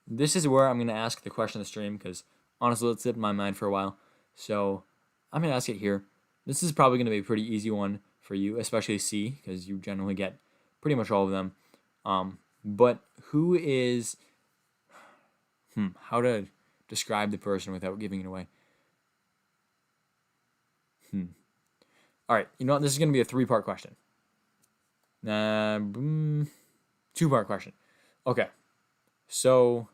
A: this is where I'm gonna ask the question of the stream, because honestly, it's in my mind for a while. So I'm gonna ask it here. This is probably gonna be a pretty easy one for you, especially C, because you generally get pretty much all of them. But who is how to describe the person without giving it away? All right, you know what? This is gonna be a 3-part question. 2-part question. Okay, so,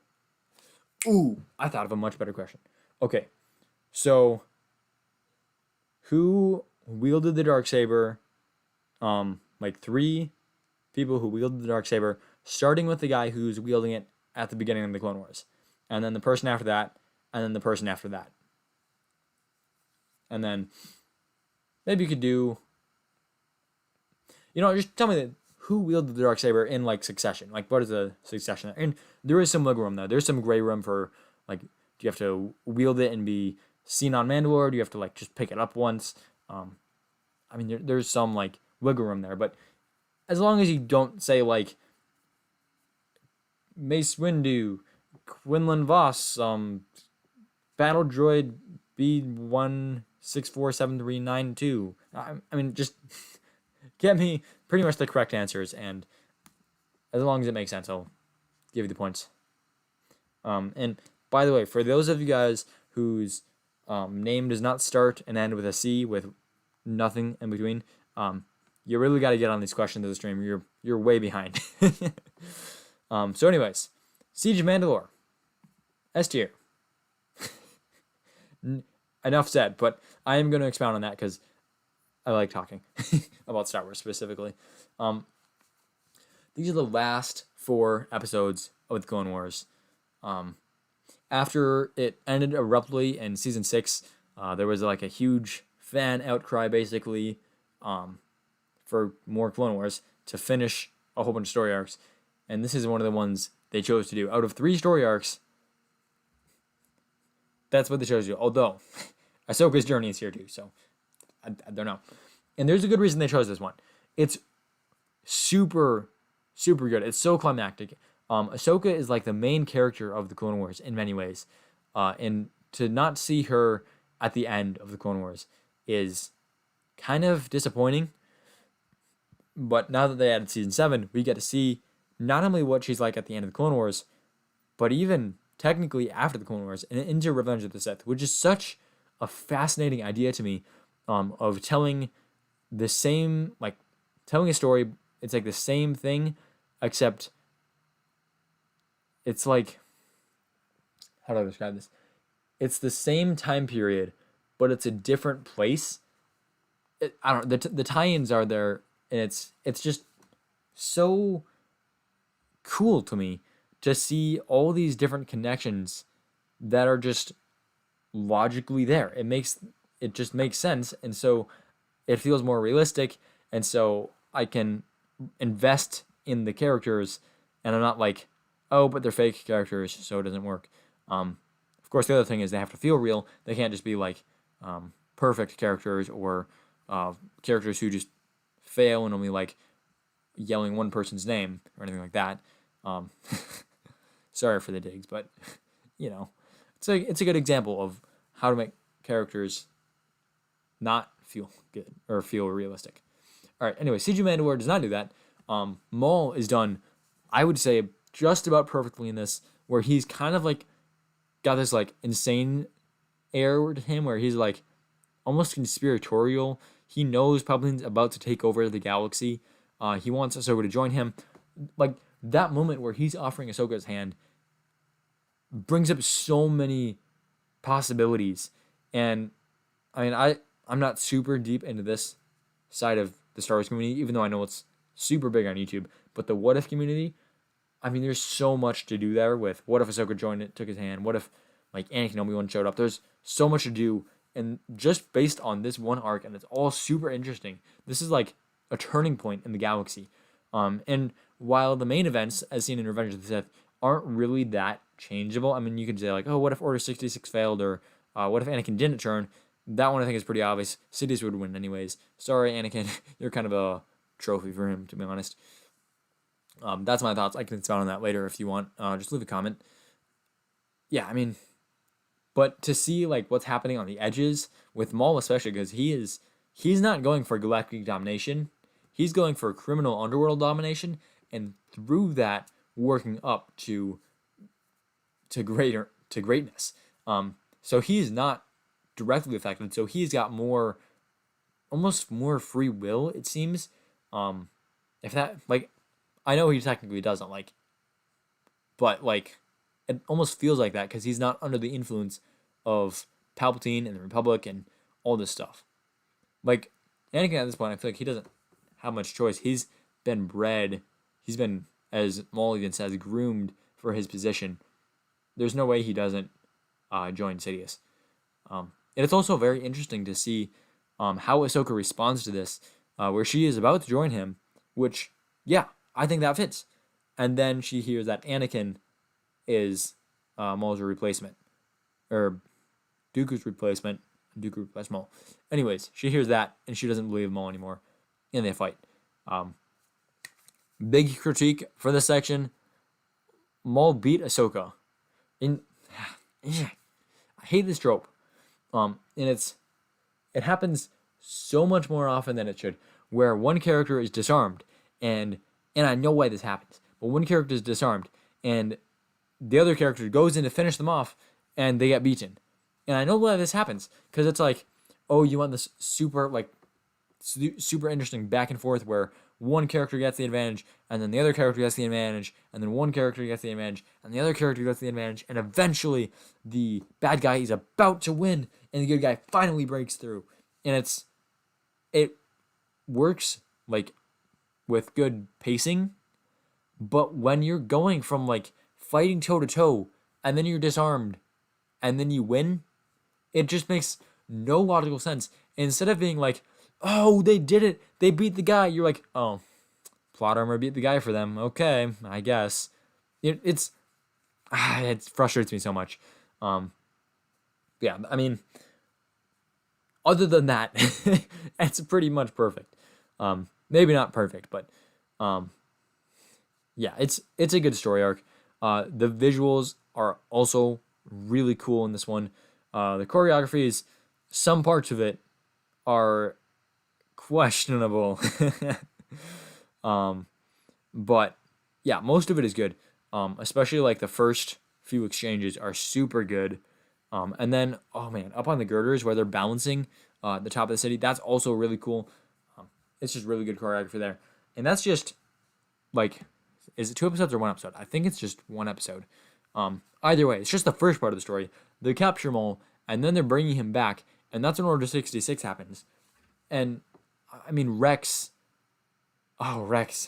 A: I thought of a much better question. Okay, so who wielded the Darksaber? Like 3 people who wielded the Darksaber, starting with the guy who's wielding it at the beginning of the Clone Wars, and then the person after that, and then the person after that. And then maybe you could do, just tell me who wielded the Darksaber in like succession. Like, what is the succession? And there is some wiggle room there. There's some gray room for, like, do you have to wield it and be seen on Mandalore? Do you have to like just pick it up once? I mean, there's some like wiggle room there, but as long as you don't say like Mace Windu, Quinlan Voss, Battle Droid B16473992. I mean, just get me pretty much the correct answers, and as long as it makes sense, I'll give you the points. And by the way, for those of you guys whose name does not start and end with a C with nothing in between, you really got to get on these questions of the stream. You're way behind. So anyways, Siege of Mandalore, S tier. Enough said, but I am going to expound on that because I like talking about Star Wars specifically. These are the last 4 episodes with Clone Wars. After it ended abruptly in season 6, there was like a huge fan outcry basically for more Clone Wars to finish a whole bunch of story arcs. And this is one of the ones they chose to do. Out of 3 story arcs, that's what they chose to do. Although, Ahsoka's journey is here too, so I don't know. And there's a good reason they chose this one. It's super, super good. It's so climactic. Ahsoka is like the main character of the Clone Wars in many ways. And to not see her at the end of the Clone Wars is kind of disappointing. But now that they added season 7, we get to see not only what she's like at the end of the Clone Wars, but even technically after the Clone Wars and into Revenge of the Sith, which is such a fascinating idea to me, of telling the same, like, telling a story. It's like the same thing, except it's like, how do I describe this? It's the same time period, but it's a different place. I don't know, the tie-ins are there, and it's just so cool to me to see all these different connections that are just logically there. It just makes sense, and so it feels more realistic, and so I can invest in the characters, and I'm not like, oh, but they're fake characters, so it doesn't work. Of course, the other thing is they have to feel real. They can't just be like perfect characters or characters who just fail and only like yelling one person's name or anything like that. Sorry for the digs, but it's a good example of how to make characters not feel good or feel realistic. All right. Anyway, Siege of Mandalore does not do that. Maul is done, I would say, just about perfectly in this, where he's kind of like got this like insane air to him, where he's like almost conspiratorial. He knows Palpatine's about to take over the galaxy. He wants Ahsoka to join him. Like that moment where he's offering Ahsoka's hand brings up so many possibilities. And I mean, I'm not super deep into this side of the Star Wars community, even though I know it's super big on YouTube. But the what if community, I mean, there's so much to do there with what if Ahsoka joined it, took his hand? What if like Anakin and Obi-Wan showed up? There's so much to do, and just based on this one arc, and it's all super interesting. This is like a turning point in the galaxy. And while the main events, as seen in Revenge of the Sith, aren't really that changeable. I mean, you could say like, oh, what if Order 66 failed, or what if Anakin didn't turn? That one I think is pretty obvious. Sidious would win anyways. Sorry, Anakin, you're kind of a trophy for him, to be honest. That's my thoughts. I can expound on that later if you want. Just leave a comment. Yeah, I mean, but to see like what's happening on the edges with Maul, especially because he's not going for galactic domination. He's going for criminal underworld domination, and through that working up to greatness. So he's not directly affected. So he's got almost more free will, it seems. If that, like, I know he technically doesn't, like, but like it almost feels like that because he's not under the influence of Palpatine and the Republic and all this stuff. Like Anakin at this point, I feel like he doesn't have much choice. He's been bred. He's been, as Maul even says, groomed for his position. There's no way he doesn't join Sidious. And it's also very interesting to see how Ahsoka responds to this, where she is about to join him, which, yeah, I think that fits. And then she hears that Anakin is Maul's replacement, or Dooku's replacement. Dooku replaced Maul. Anyways, she hears that, and she doesn't believe Maul anymore, and they fight. Big critique for this section: Maul beat Ahsoka. I hate this trope. And it happens so much more often than it should, where one character is disarmed, and I know why this happens, but one character is disarmed, and the other character goes in to finish them off, and they get beaten. And I know why this happens, because it's like, oh, you want this super interesting back and forth where one character gets the advantage, and then the other character gets the advantage, and then one character gets the advantage, and the other character gets the advantage, and eventually the bad guy is about to win, and the good guy finally breaks through. And it works like with good pacing, but when you're going from like fighting toe to toe, and then you're disarmed, and then you win. It just makes no logical sense. Instead of being like, oh, they did it, they beat the guy, you're like, oh, plot armor beat the guy for them. Okay, I guess. It frustrates me so much. Yeah, I mean, other than that, it's pretty much perfect. Maybe not perfect, but yeah, it's a good story arc. The visuals are also really cool in this one. The choreography is, some parts of it are questionable. But yeah, most of it is good. Especially like the first few exchanges are super good. And then, oh man, up on the girders where they're balancing the top of the city, that's also really cool. It's just really good choreography there. And that's just like, is it 2 episodes or 1 episode? I think it's just 1 episode. Either way, it's just the first part of the story. They capture Maul, and then they're bringing him back, and that's when Order 66 happens. And I mean, Rex. Oh, Rex.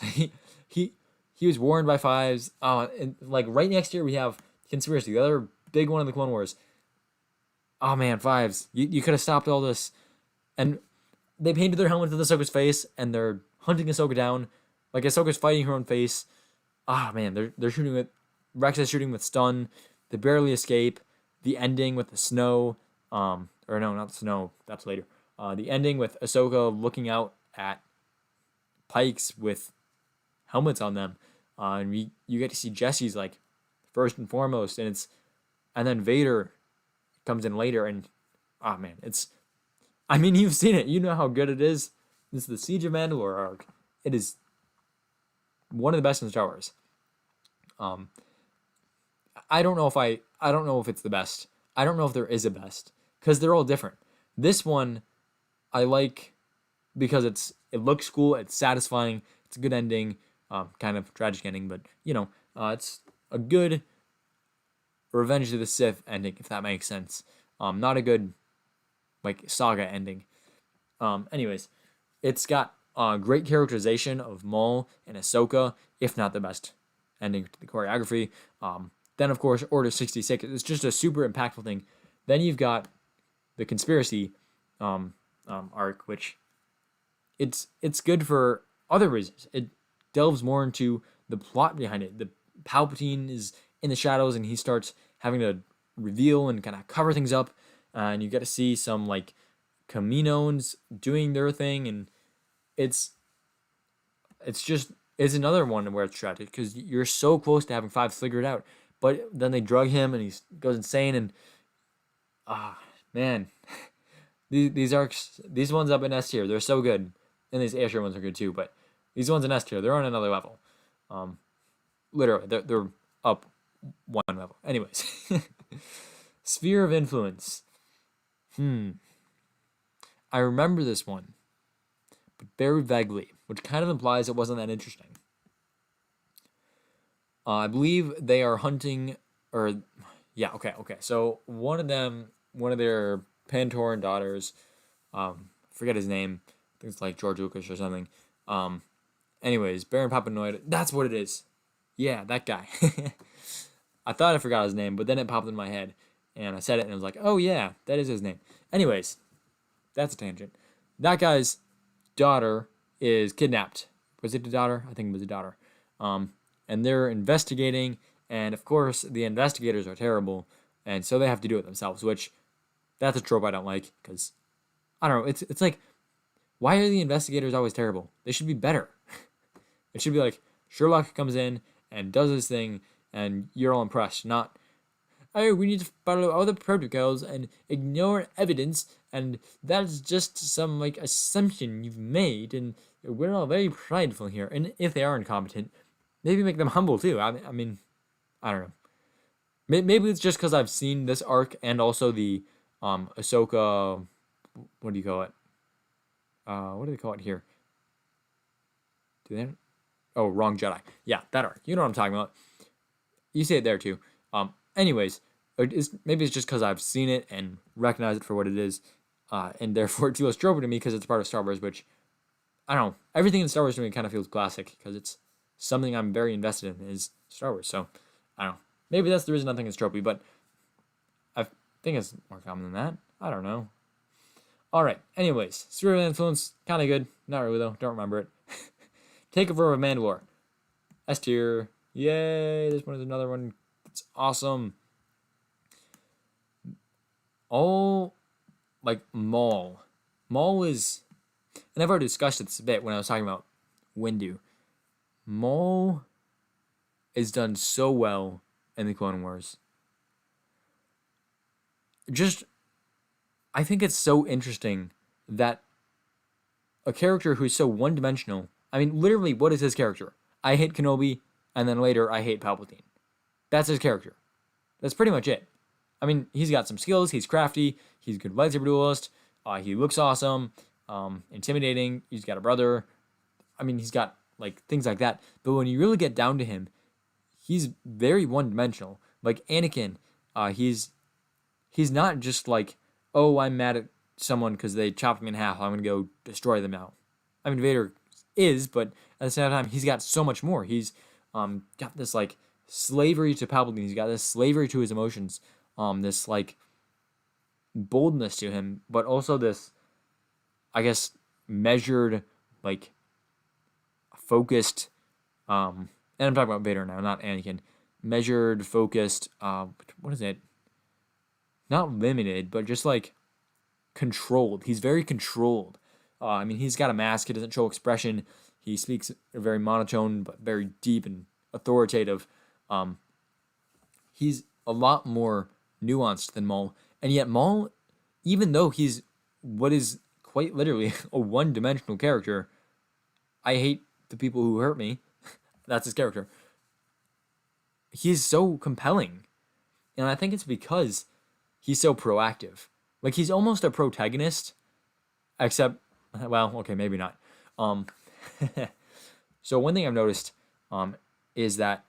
A: He was warned by Fives. And like right next year we have Conspiracy, the other big one in the Clone Wars. Oh man, Fives, you could have stopped all this. And they painted their helmet to Ahsoka's face, and they're hunting Ahsoka down. Like Ahsoka's fighting her own face. Ah man, they're shooting with Rex is shooting with stun. They barely escape. The ending with the snow. Or no, not the snow. That's later. The ending with Ahsoka looking out at pikes with helmets on them. And you get to see Jesse's like first and foremost, and then Vader comes in later, and oh man, I mean, you've seen it. You know how good it is. This is the Siege of Mandalore arc. It is one of the best in Star Wars. I don't know if it's the best. I don't know if there is a best, because they're all different. This one I like because it looks cool, it's satisfying, it's a good ending, kind of tragic ending, but it's a good Revenge of the Sith ending, if that makes sense. Not a good like saga ending. Anyways, it's got great characterization of Maul and Ahsoka, if not the best ending to the choreography. Then of course Order 66 is just a super impactful thing. Then you've got the Conspiracy arc, which it's good for other reasons. It delves more into the plot behind it. The Palpatine is in the shadows, and he starts having to reveal and kind of cover things up, and you get to see some like Caminos doing their thing, and it's another one where it's tragic because you're so close to having Five figured out, but then they drug him and he goes insane, and man, these arcs, these ones up in S tier, they're so good, and these A tier ones are good too, but these ones in S tier, they're on another level. Literally, they're up one level. Anyways, Sphere of Influence. I remember this one, but very vaguely, which kind of implies it wasn't that interesting. I believe they are hunting, okay. So one of their Pantoran daughters, forget his name. I think it's like George Lucas or something. Anyways, Baron Papanoid. That's what it is. Yeah, that guy. I thought I forgot his name, but then it popped in my head, and I said it, and I was like, oh yeah, that is his name. Anyways, that's a tangent. That guy's daughter is kidnapped. Was it a daughter? I think it was a daughter. And they're investigating, and of course, the investigators are terrible, and so they have to do it themselves, which, that's a trope I don't like, because, I don't know, it's like, why are the investigators always terrible? They should be better. It should be like, Sherlock comes in and does his thing, and you're all impressed, not, oh, we need to follow all the protocols and ignore evidence, and that's just some, like, assumption you've made, and we're all very prideful here. And if they are incompetent, maybe make them humble, too. I mean, I don't know. Maybe it's just because I've seen this arc and also the Ahsoka, what do you call it? What do they call it here? Do they? Oh, Wrong Jedi. Yeah, that arc. You know what I'm talking about. You say it there too. Anyways, maybe it's just because I've seen it and recognize it for what it is, and therefore it feels tropey to me because it's part of Star Wars, which, I don't know. Everything in Star Wars to me kind of feels classic because it's something I'm very invested in is Star Wars. So, I don't know. Maybe that's the reason I think it's tropey, but I think it's more common than that. I don't know. All right. Anyways, Sphere of Influence, kind of good. Not really though. Don't remember it. Takeover of Mandalore. S tier. Yay! This one is another one. It's awesome. All like Maul. Maul is, and I've already discussed this a bit when I was talking about Windu. Maul is done so well in the Clone Wars. Just, I think it's so interesting that a character who's so one-dimensional. I mean, literally, what is his character? I hate Kenobi, and then later I hate Palpatine. That's his character. That's pretty much it. I mean, he's got some skills. He's crafty. He's a good lightsaber duelist. He looks awesome. Intimidating. He's got a brother. I mean, he's got like things like that. But when you really get down to him, he's very one-dimensional. Like Anakin, he's not just like, oh, I'm mad at someone because they chopped me in half. I'm gonna go destroy them now. I mean, Vader is, but at the same time, he's got so much more. He's got this like slavery to Palpatine. He's got this slavery to his emotions. This like boldness to him, but also this, I guess, measured, like focused. And I'm talking about Vader now, not Anakin. Measured, focused. What is it? Not limited, but just like controlled. He's very controlled. I mean, he's got a mask. He doesn't show expression. He speaks very monotone, but very deep and authoritative. He's a lot more nuanced than Maul. And yet Maul, even though he's what is quite literally a one-dimensional character, I hate the people who hurt me. That's his character. He's so compelling. And I think it's because he's so proactive. Like, he's almost a protagonist, except, well, okay, maybe not. So one thing I've noticed is that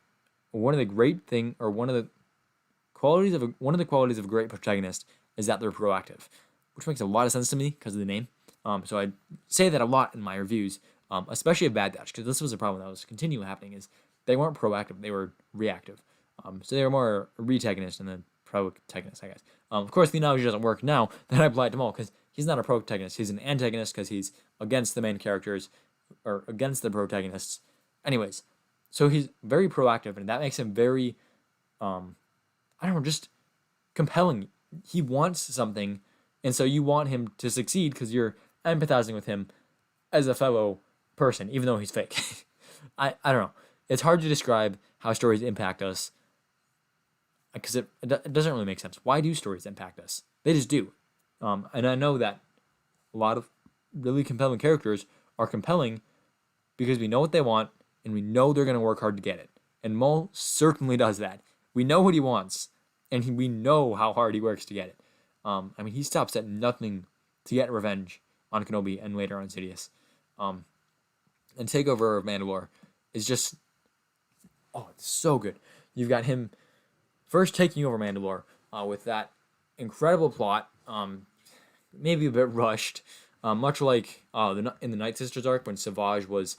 A: one of the qualities of a great protagonist is that they're proactive, which makes a lot of sense to me because of the name. So I say that a lot in my reviews, especially of Bad Batch, because this was a problem that was continually happening, is they weren't proactive, they were reactive. So they were more a protagonist and then protagonist, I guess. Of course, the analogy doesn't work now that I applied to Maul, because he's not a protagonist, he's an antagonist because he's against the main characters, or against the protagonists. Anyways, so he's very proactive, and that makes him very, I don't know, just compelling. He wants something, and so you want him to succeed because you're empathizing with him as a fellow person, even though he's fake. I don't know. It's hard to describe how stories impact us, because it doesn't really make sense. Why do stories impact us? They just do. And I know that a lot of really compelling characters are compelling because we know what they want, and we know they're going to work hard to get it. And Maul certainly does that. We know what he wants, and we know how hard he works to get it. I mean, he stops at nothing to get revenge on Kenobi and later on Sidious. And Takeover of Mandalore is just, oh, it's so good. You've got him first taking over Mandalore with that incredible plot, maybe a bit rushed, much like in the Night Sisters arc when Savage was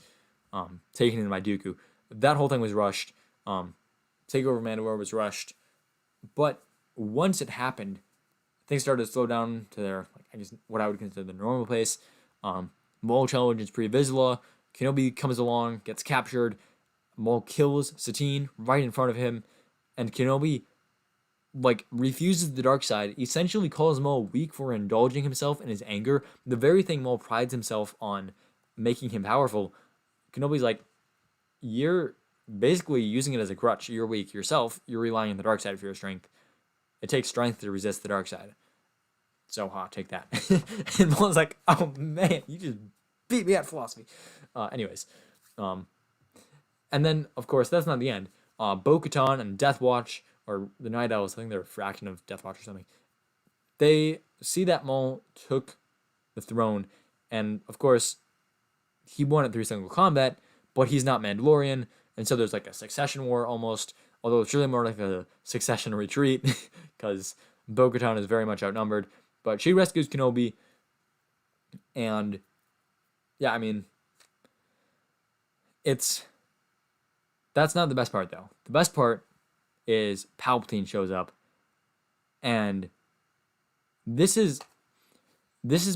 A: taken in by Dooku. That whole thing was rushed. Takeover of Mandalore was rushed. But once it happened, things started to slow down to their, like, I guess, what I would consider the normal pace. Maul challenges Pre Vizsla. Kenobi comes along, gets captured. Maul kills Satine right in front of him. And Kenobi, like, refuses the dark side, essentially calls Maul weak for indulging himself in his anger. The very thing Maul prides himself on making him powerful. Kenobi's like, you're basically using it as a crutch. You're weak yourself. You're relying on the dark side for your strength. It takes strength to resist the dark side. So, take that. And Maul's like, oh man, you just beat me at philosophy. Anyways. And then, of course, that's not the end. Bo-Katan and Death Watch, or the Night Owls, I think they're a fraction of Death Watch or something. They see that Maul took the throne, and of course, he won it through single combat, but he's not Mandalorian, and so there's like a succession war almost, although it's really more like a succession retreat, because Bo-Katan is very much outnumbered, but she rescues Kenobi, and yeah, I mean, that's not the best part, though. The best part is Palpatine shows up, and this is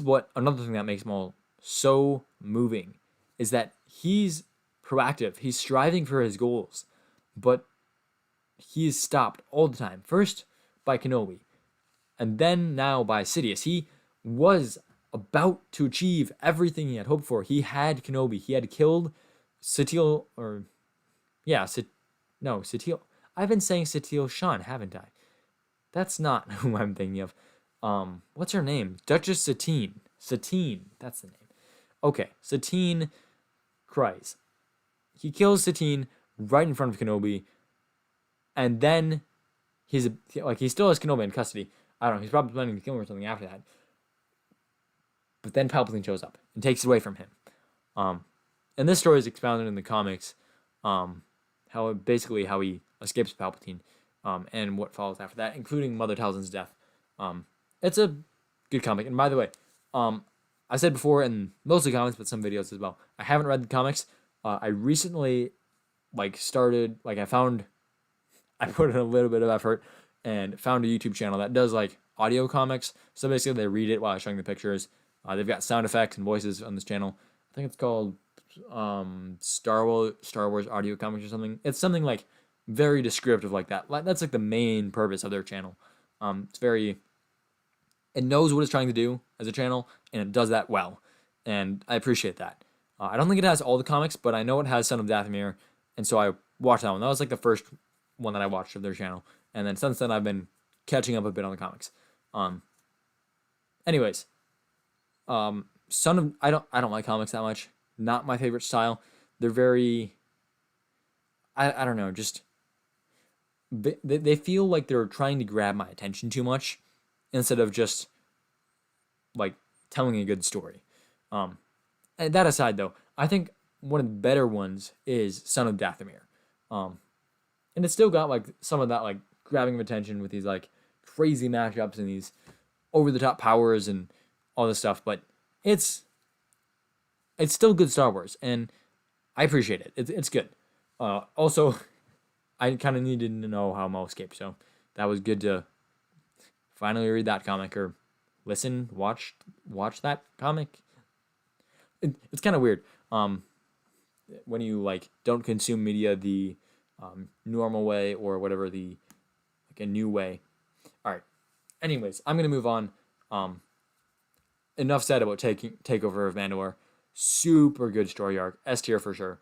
A: what another thing that makes Maul so moving is that he's proactive. He's striving for his goals, but he is stopped all the time. First by Kenobi, and then now by Sidious. He was about to achieve everything he had hoped for. He had Kenobi. He had killed Satil, or yeah, Satil. I've been saying Satil Shan, haven't I? That's not who I'm thinking of. What's her name? Duchess Satine. Satine, that's the name. Okay, Satine Kryze. He kills Satine right in front of Kenobi, and then he still has Kenobi in custody. I don't know. He's probably planning to kill him or something after that. But then Palpatine shows up and takes it away from him. And this story is expounded in the comics. How he escapes Palpatine, and what follows after that, including Mother Talzin's death. It's a good comic. And by the way, I said before in mostly comics, but some videos as well, I haven't read the comics. I recently I put in a little bit of effort and found a YouTube channel that does like audio comics. So basically they read it while I'm showing the pictures. They've got sound effects and voices on this channel. I think it's called Star Wars audio comics or something. It's something like very descriptive like that. That's like the main purpose of their channel. It knows what it's trying to do as a channel, and it does that well. And I appreciate that. I don't think it has all the comics, but I know it has Son of Dathomir, and so I watched that one. That was like the first one that I watched of their channel. And then since then, I've been catching up a bit on the comics. Anyways, I don't like comics that much. Not my favorite style. They're very, I don't know, just they feel like they're trying to grab my attention too much instead of just like telling a good story. And that aside, though, I think one of the better ones is Son of Dathomir. And it's still got like some of that like grabbing of attention with these like crazy matchups and these over the top powers and all this stuff, but it's still good Star Wars, and I appreciate it. It's good. Also, I kind of needed to know how Maul escaped, so that was good to finally read that comic or watch that comic. It's kind of weird when you like don't consume media the normal way or whatever, a new way. All right. Anyways, I'm gonna move on. Enough said about takeover of Mandalore. Super good story arc. S tier for sure.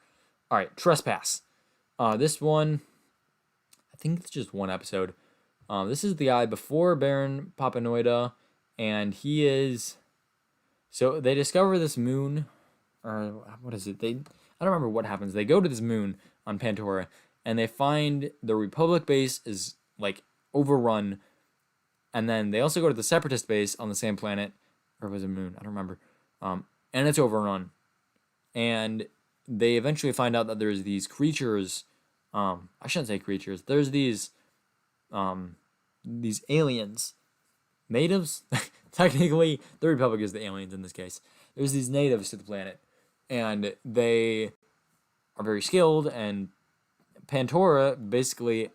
A: All right, Trespass. This one, I think it's just one episode. This is the guy before Baron Papanoida, and he is. So they discover this moon, or what is it? I don't remember what happens. They go to this moon on Pantora, and they find the Republic base is like overrun, and then they also go to the Separatist base on the same planet, or was it a moon? I don't remember. And it's overrun, and they eventually find out that there's these creatures. I shouldn't say creatures. There's these aliens, natives. Technically, the Republic is the aliens in this case. There's these natives to the planet, and they are very skilled. And Pantora basically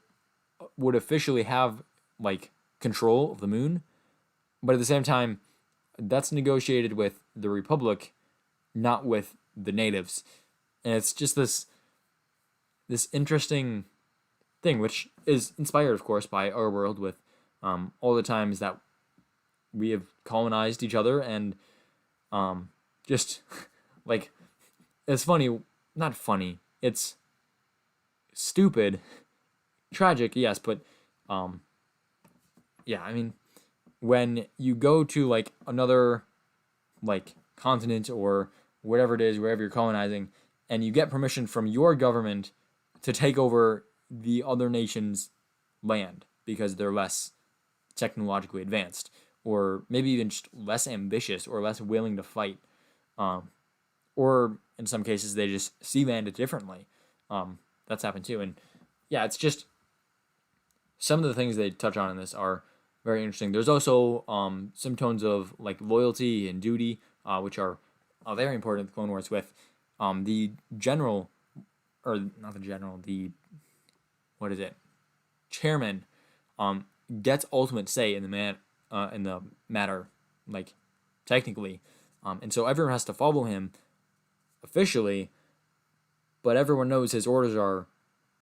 A: would officially have like control of the moon, but at the same time, that's negotiated with the Republic, not with the natives. And it's just this interesting thing, which is inspired, of course, by our world with all the times that we have colonized each other, and just like it's funny, not funny, it's stupid, tragic, yes, but yeah, I mean, when you go to like another like continent or whatever it is, wherever you're colonizing, and you get permission from your government to take over the other nation's land because they're less technologically advanced, or maybe even just less ambitious or less willing to fight, or in some cases they just see land differently. That's happened too, and yeah, it's just some of the things they touch on in this are very interesting. There's also some tones of like loyalty and duty, which are very important in the Clone Wars with the general, or not the general, the, what is it? chairman gets ultimate say in the matter, like technically, and so everyone has to follow him officially, but everyone knows his orders are